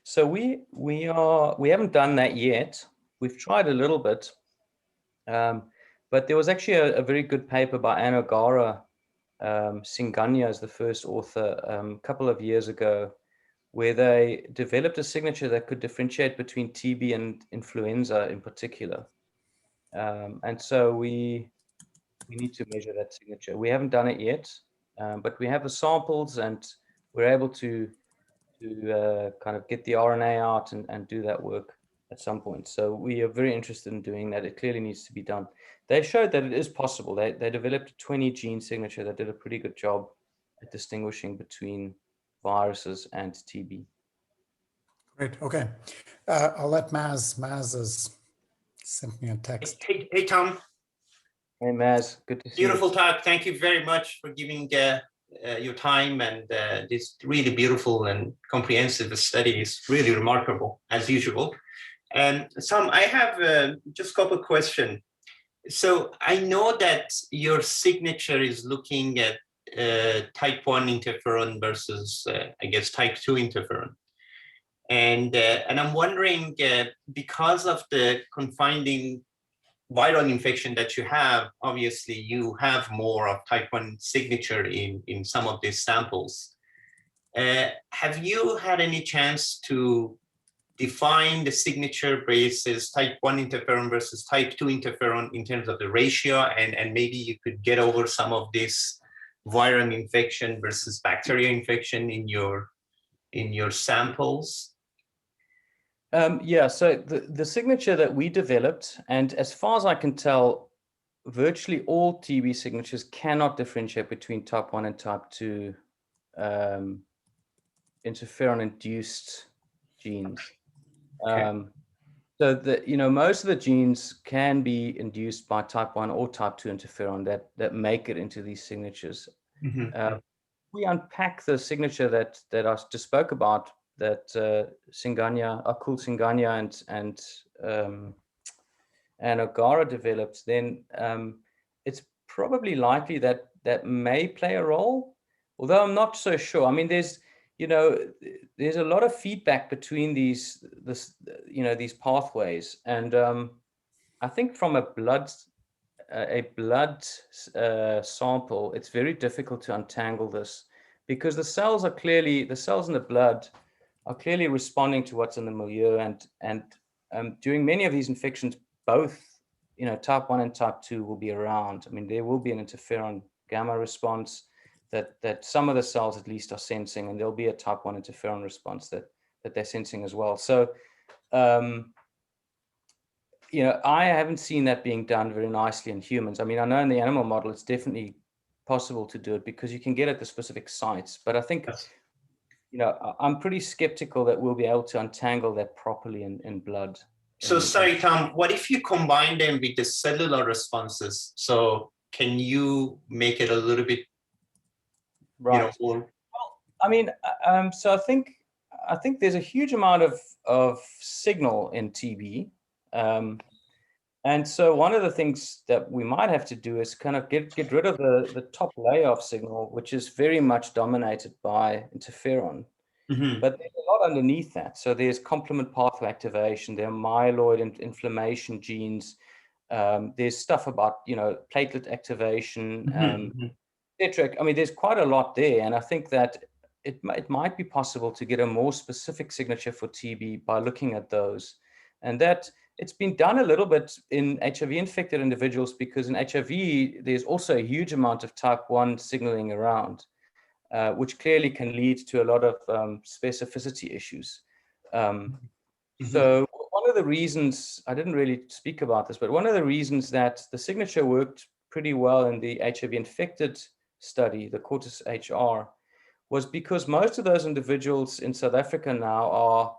S1: So we haven't done that yet. We've tried a little bit, but there was actually a very good paper by Anna O'Gara. Singanya is the first author, a couple of years ago, where they developed a signature that could differentiate between TB and influenza in particular. And so we need to measure that signature. We haven't done it yet, but we have the samples, and we're able to kind of get the RNA out and do that work at some point. So we are very interested in doing that. It clearly needs to be done. They showed that it is possible. They developed a 20 gene signature that did a pretty good job at distinguishing between viruses and TB.
S2: Great. Okay. I'll let Maz has sent me a text.
S3: Hey, Tom.
S1: Hey, Maz. Good to see you.
S3: Beautiful talk. Thank you very much for giving your time, and this really beautiful and comprehensive study is really remarkable, as usual. And Tom, I have just a couple of questions. So I know that your signature is looking at type 1 interferon versus, I guess, type 2 interferon. And I'm wondering, because of the confining viral infection that you have, obviously you have more of type 1 signature in some of these samples. Have you had any chance to define the signature basis type 1 interferon versus type 2 interferon in terms of the ratio, and maybe you could get over some of this viral infection versus bacterial infection in your samples?
S1: Yeah, so the signature that we developed, and as far as I can tell, virtually all TB signatures cannot differentiate between type 1 and type 2 interferon-induced genes.
S3: Okay.
S1: So most of the genes can be induced by type 1 or type 2 interferon that make it into these signatures.
S3: Mm-hmm.
S1: We unpack the signature that I just spoke about, that Akul Singanya and O'Gara developed, then it's probably likely that may play a role, although I'm not so sure. I mean, there's a lot of feedback between these pathways, and I think from a blood sample, it's very difficult to untangle this, because the cells in the blood are clearly responding to what's in the milieu, and during many of these infections, both type 1 and type 2 will be around. I mean, there will be an interferon gamma response that some of the cells at least are sensing, and there'll be a type 1 interferon response that they're sensing as well. So I haven't seen that being done very nicely in humans. I mean, I know in the animal model it's definitely possible to do it because you can get at the specific sites, but I think I'm pretty skeptical that we'll be able to untangle that properly in blood.
S3: So sorry, Tom, what if you combine them with the cellular responses? So can you make it a little bit,
S1: right? Well, I mean, so I think there's a huge amount of signal in TB. And so one of the things that we might have to do is kind of get rid of the top layer of signal, which is very much dominated by interferon.
S3: Mm-hmm.
S1: But there's a lot underneath that. So there's complement pathway activation, there are myeloid and inflammation genes. There's stuff about, platelet activation, etc. I mean, there's quite a lot there. And I think that it might be possible to get a more specific signature for TB by looking at those. And that it's been done a little bit in HIV-infected individuals, because in HIV, there's also a huge amount of type 1 signaling around, which clearly can lead to a lot of specificity issues. So one of the reasons, I didn't really speak about this, but one of the reasons that the signature worked pretty well in the HIV-infected study, the Quartus HR, was because most of those individuals in South Africa now are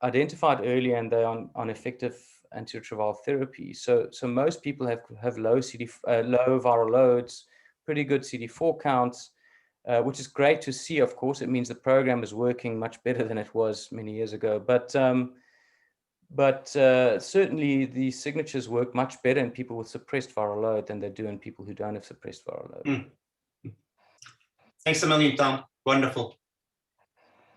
S1: identified early and they're on effective antiretroviral therapy. So most people have low low viral loads, pretty good CD4 counts, which is great to see. Of course, it means the program is working much better than it was many years ago. But certainly the signatures work much better in people with suppressed viral load than they do in people who don't have suppressed viral load.
S3: Thanks a million, Tom. Wonderful.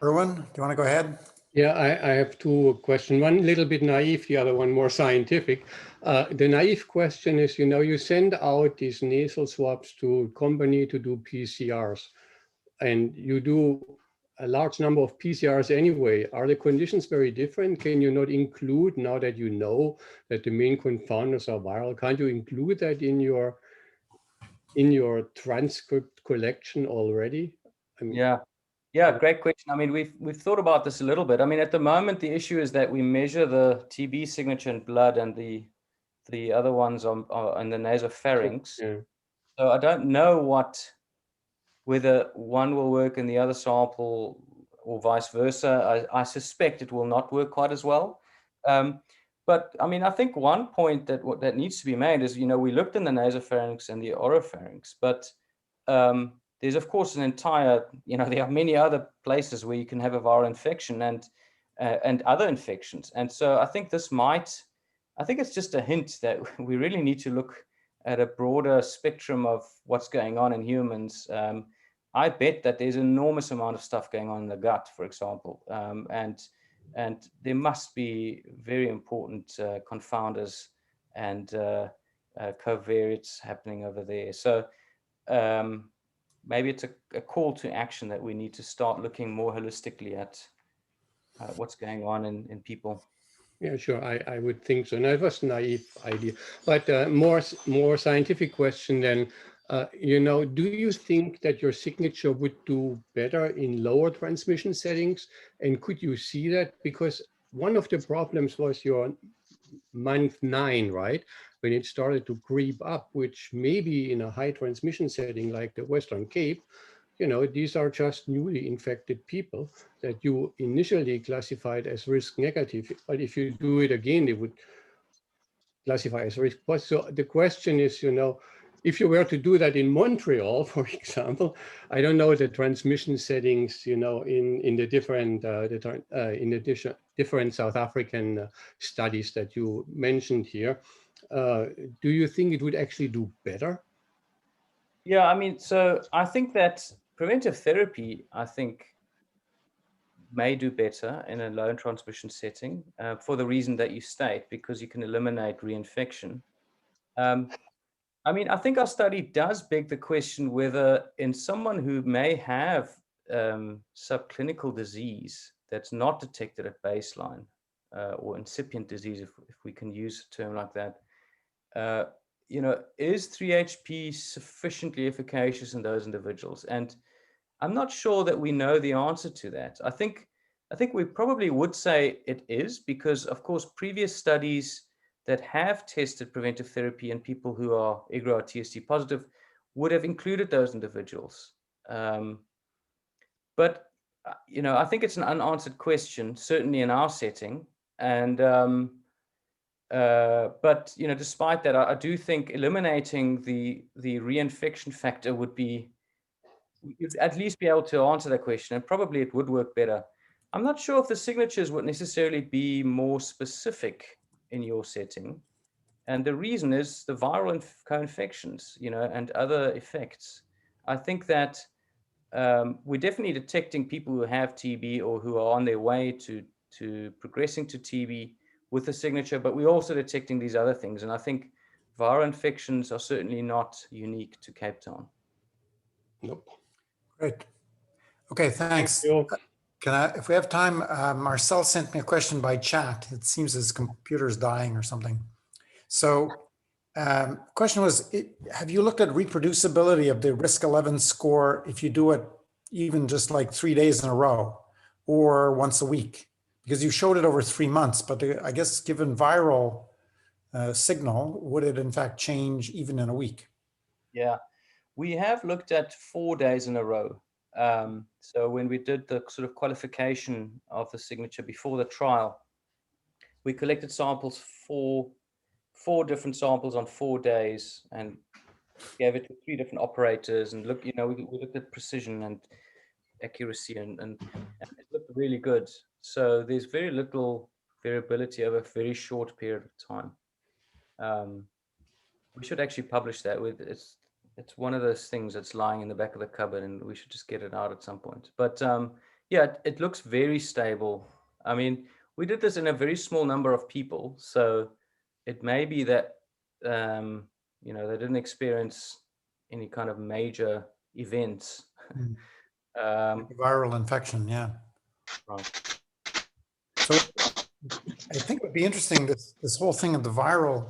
S2: Erwin, do you want to go ahead?
S4: Yeah, I have two questions. One little bit naive, the other one more scientific. The naive question is, you send out these nasal swabs to company to do PCRs, and you do a large number of PCRs anyway. Are the conditions very different? Can you not include, now that you know that the main confounders are viral, can't you include that in your transcript collection already? I mean,
S1: Yeah, great question. I mean, we've thought about this a little bit. I mean, at the moment, the issue is that we measure the TB signature in blood, and the other ones are in the nasopharynx.
S4: yeah.
S1: So I don't know whether one will work in the other sample or vice versa. I suspect it will not work quite as well. But I mean, I think one point that needs to be made is, we looked in the nasopharynx and the oropharynx, but there's of course an entire, there are many other places where you can have a viral infection and other infections. And so I think it's just a hint that we really need to look at a broader spectrum of what's going on in humans. I bet that there's an enormous amount of stuff going on in the gut, for example, and there must be very important confounders and covariates happening over there. So maybe it's a call to action that we need to start looking more holistically at what's going on in people.
S4: Yeah, sure. I would think so. No, it was a naive idea, but more scientific question then. Do you think that your signature would do better in lower transmission settings? And could you see that? Because one of the problems was your month 9, right? When it started to creep up, which maybe in a high transmission setting like the Western Cape, these are just newly infected people that you initially classified as risk negative. But if you do it again, they would classify as risk positive. So the question is, if you were to do that in Montreal, for example, I don't know the transmission settings, in the different South African studies that you mentioned here. Do you think it would actually do better?
S1: Yeah, I mean, so I think that preventive therapy, may do better in a low transmission setting for the reason that you state, because you can eliminate reinfection. I mean, I think our study does beg the question whether in someone who may have subclinical disease that's not detected at baseline, or incipient disease, if we can use a term like that, is 3-HP sufficiently efficacious in those individuals? And I'm not sure that we know the answer to that. I think we probably would say it is, because of course previous studies that have tested preventive therapy in people who are IGRA or TST positive would have included those individuals. But I think it's an unanswered question, certainly in our setting. And but despite that, I do think eliminating the reinfection factor would be, you'd at least be able to answer that question, and probably it would work better. I'm not sure if the signatures would necessarily be more specific in your setting. And the reason is the viral co-infections, and other effects. I think that we're definitely detecting people who have TB or who are on their way to progressing to TB with the signature, but we're also detecting these other things. And I think viral infections are certainly not unique to Cape Town.
S4: Nope.
S2: Great. Okay, thanks.
S4: Thank you.
S2: If we have time, Marcel sent me a question by chat. It seems his computer's dying or something. So question was, have you looked at reproducibility of the risk 11 score if you do it even just like 3 days in a row or once a week? Because you showed it over 3 months, but I guess given viral signal, would it in fact change even in a week?
S1: Yeah, we have looked at 4 days in a row. So when we did the sort of qualification of the signature before the trial, we collected samples for 4 different samples on 4 days and gave it to 3 different operators and look, we looked at precision and accuracy and it looked really good. So there's very little variability over a very short period of time. We should actually publish that. It's one of those things that's lying in the back of the cupboard, and we should just get it out at some point. But yeah, it looks very stable. I mean, we did this in a very small number of people, so it may be that they didn't experience any kind of major events.
S2: Like viral infection, yeah.
S1: Right.
S2: So I think it would be interesting, this whole thing of the viral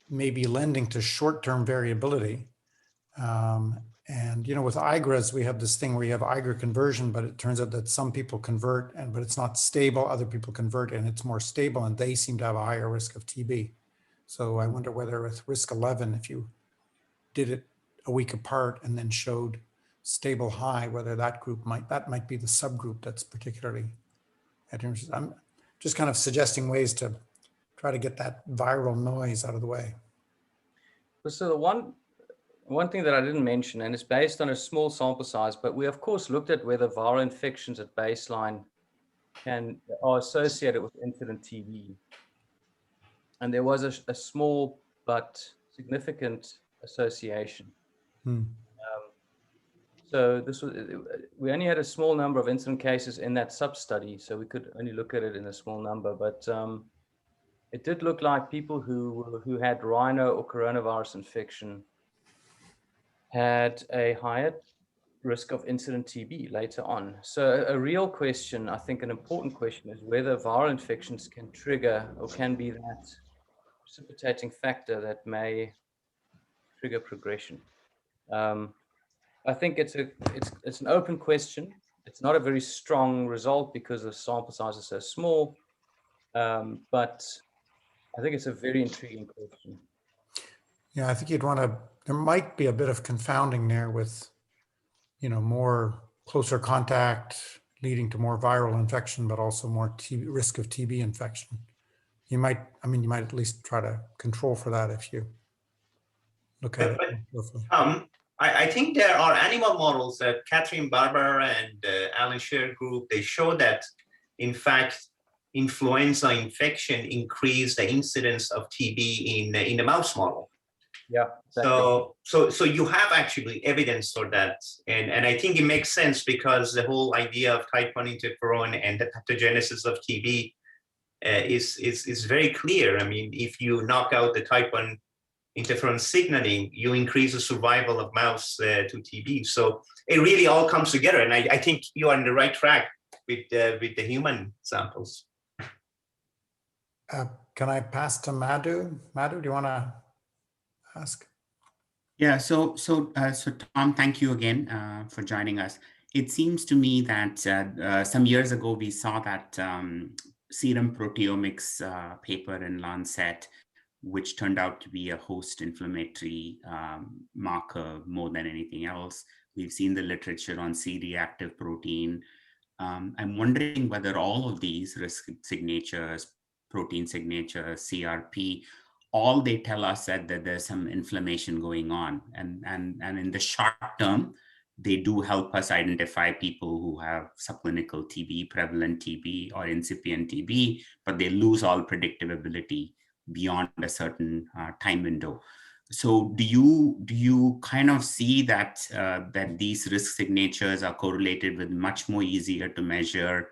S2: maybe lending to short-term variability. And with IGRAs, we have this thing where you have IGRA conversion, but it turns out that some people convert, but it's not stable. Other people convert and it's more stable, and they seem to have a higher risk of TB. So I wonder whether with risk 11, if you did it a week apart and then showed stable high, whether that might be the subgroup that's particularly at interest. I'm just kind of suggesting ways to try to get that viral noise out of the way.
S1: So the one thing that I didn't mention, and it's based on a small sample size, but we of course looked at whether viral infections at baseline are associated with incident TB. And there was a small but significant association. So we only had a small number of incident cases in that sub-study, so we could only look at it in a small number, but it did look like people who had rhino or coronavirus infection had a higher risk of incident TB later on. So a real question, I think an important question, is whether viral infections can trigger or can be that precipitating factor that may trigger progression. I think it's an open question. It's not a very strong result because the sample size is so small, but I think it's a very intriguing question.
S2: Yeah, I think there might be a bit of confounding there with, more closer contact leading to more viral infection, but also more risk of TB infection. You might at least try to control for that if you look at it.
S3: I think there are animal models that Catherine Barber and Alan Scher group, they show that, in fact, influenza infection increased the incidence of TB in the mouse model.
S1: Yeah. Exactly.
S3: So you have actually evidence for that, and I think it makes sense because the whole idea of type 1 interferon and the pathogenesis of TB is very clear. I mean, if you knock out the type 1 interferon signaling, you increase the survival of mouse to TB. So it really all comes together, and I think you are on the right track with the human samples.
S2: Can I pass to Madhu? Madhu, do you want to ask?
S5: Yeah, so Tom, thank you again for joining us. It seems to me that some years ago we saw that serum proteomics paper in Lancet, which turned out to be a host inflammatory marker more than anything else. We've seen the literature on C-reactive protein. I'm wondering whether all of these risk signatures, protein signatures, CRP, all they tell us that there's some inflammation going on. And in the short term, they do help us identify people who have subclinical TB, prevalent TB, or incipient TB, but they lose all predictability beyond a certain time window. So do you kind of see that that these risk signatures are correlated with much more easier to measure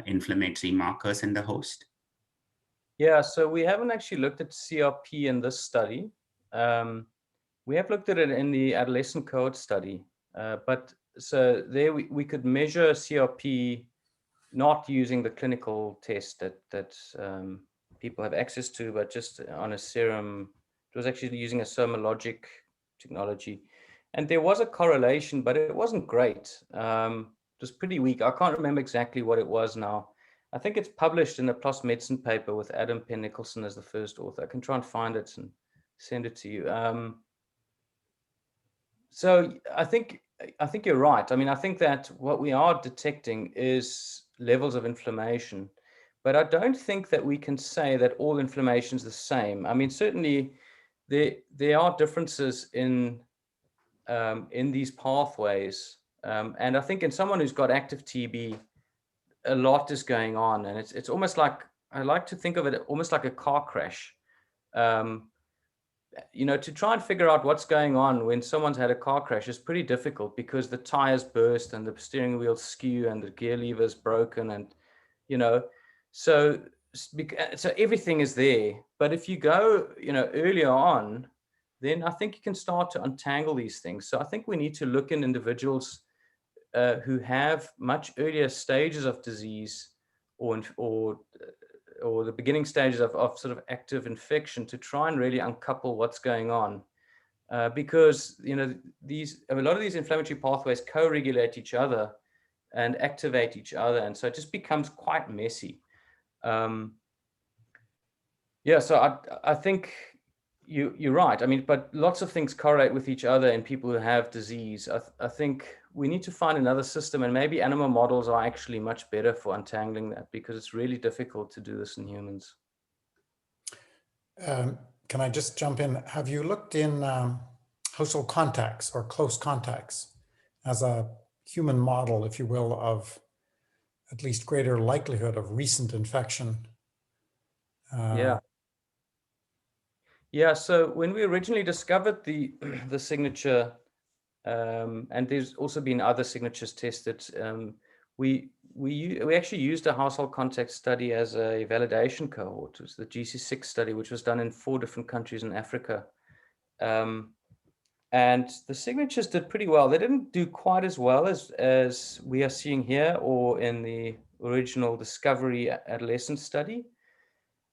S5: inflammatory markers in the host?
S1: Yeah, so we haven't actually looked at CRP in this study. We have looked at it in the adolescent cohort study, but so there we could measure CRP not using the clinical test that people have access to, but just on a serum. It was actually using a serologic technology. And there was a correlation, but it wasn't great. It was pretty weak. I can't remember exactly what it was now. I think it's published in a PLOS Medicine paper with Adam Penn Nicholson as the first author. I can try and find it and send it to you. So I think you're right. I mean, I think that what we are detecting is levels of inflammation, but I don't think that we can say that all inflammation is the same. I mean, certainly there are differences in these pathways, and I think in someone who's got active TB, a lot is going on, and it's almost like, I like to think of it almost like a car crash. You know, to try and figure out what's going on when someone's had a car crash is pretty difficult, because the tires burst and the steering wheel skew and the gear lever's broken, and you know, so everything is there. But if you go, you know, earlier on, then I think you can start to untangle these things. So I think we need to look in individuals who have much earlier stages of disease, or the beginning stages of sort of active infection, to try and really uncouple what's going on. Because, you know, a lot of these inflammatory pathways co-regulate each other and activate each other. And so it just becomes quite messy. Yeah, so I think you're right. I mean, but lots of things correlate with each other in people who have disease. I think we need to find another system, and maybe animal models are actually much better for untangling that, because it's really difficult to do this in humans.
S2: Can I just jump in? Have you looked in household contacts or close contacts as a human model, if you will, of at least greater likelihood of recent infection?
S1: Yeah, so when we originally discovered the signature, and there's also been other signatures tested, we actually used a household contact study as a validation cohort. It was the GC6 study, which was done in 4 different countries in Africa. And the signatures did pretty well. They didn't do quite as well as we are seeing here or in the original Discovery adolescent study.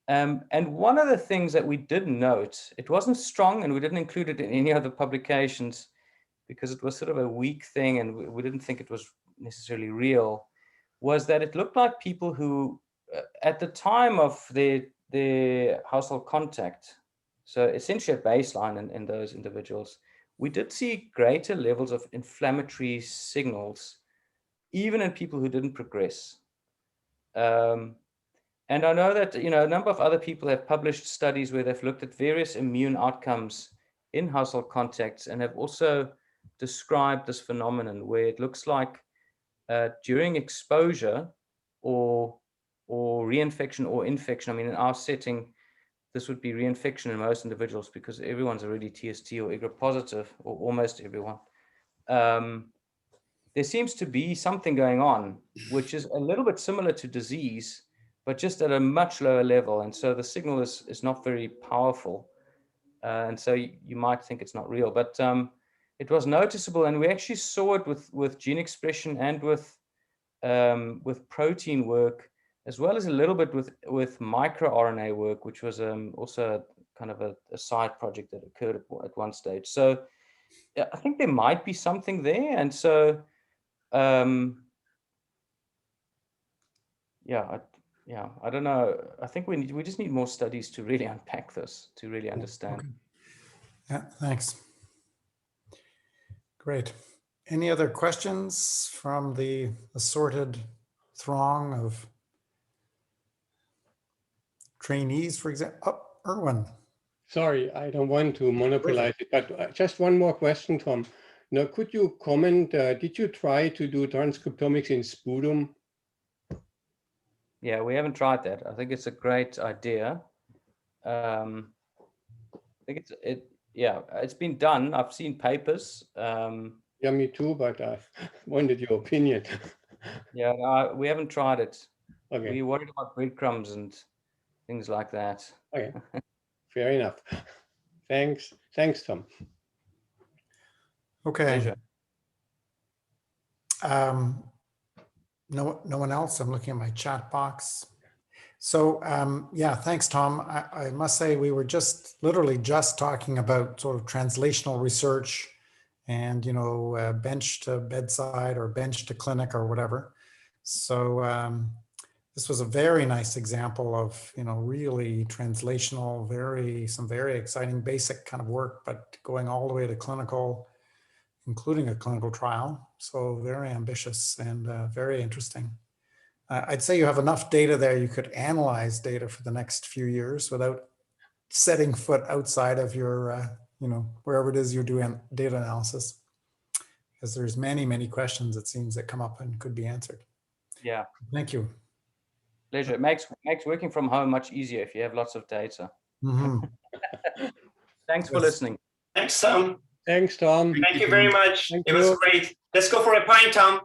S1: And one of the things that we did note, it wasn't strong, and we didn't include it in any other publications because it was sort of a weak thing and we didn't think it was necessarily real, was that it looked like people who, at the time of their household contact, so essentially at baseline in those individuals, we did see greater levels of inflammatory signals, even in people who didn't progress. And I know that, you know, a number of other people have published studies where they've looked at various immune outcomes in household contacts and have also described this phenomenon where it looks like during exposure or reinfection or infection, I mean, in our setting, this would be reinfection in most individuals because everyone's already TST or IGRA positive, or almost everyone. There seems to be something going on, which is a little bit similar to disease, but just at a much lower level. And so the signal is not very powerful. And so you might think it's not real, but it was noticeable. And we actually saw it with gene expression and with protein work, as well as a little bit with microRNA work, which was also kind of a side project that occurred at one stage. So I think there might be something there. And so, yeah, I don't know. I think we just need more studies to really unpack this, to really understand.
S2: Okay. Yeah, thanks. Great. Any other questions from the assorted throng of trainees, for example? Oh, Erwin.
S4: Sorry, I don't want to monopolize it, but just one more question, Tom. Now, could you comment, did you try to do transcriptomics in sputum?
S1: Yeah, we haven't tried that. I think it's a great idea. I think it's been done. I've seen papers.
S4: Yeah, me too, but I wanted your opinion.
S1: Yeah, no, we haven't tried it.
S4: Okay.
S1: We're worried about breadcrumbs and things like that.
S4: Okay, fair enough. Thanks, Tom.
S2: Okay.
S1: Pleasure.
S2: No one else. I'm looking at my chat box. So yeah, thanks, Tom. I must say we were literally just talking about sort of translational research and, you know, bench to bedside or bench to clinic or whatever. So this was a very nice example of, you know, really translational, some very exciting basic kind of work, but going all the way to clinical including a clinical trial. So very ambitious and very interesting. I'd say you have enough data there. You could analyze data for the next few years without setting foot outside of your, wherever it is you're doing data analysis. Because there's many, many questions, it seems, that come up and could be answered.
S1: Yeah.
S2: Thank you.
S1: Pleasure. It makes working from home much easier if you have lots of data.
S2: Mm-hmm.
S1: Thanks for
S2: Yes.
S1: listening.
S3: Thanks, Tom.
S4: Thanks, Tom.
S3: Thank you very much.
S4: Thank
S3: It was
S4: you.
S3: great. Let's go for a pint, Tom.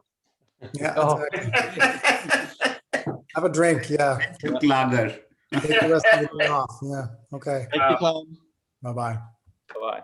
S2: Yeah,
S1: Oh.
S2: exactly. Have a drink. Yeah.
S5: Quick lager.
S2: Take the rest of the day off. Yeah. Okay.
S6: Thank you, Tom.
S2: Bye-bye.
S1: Bye.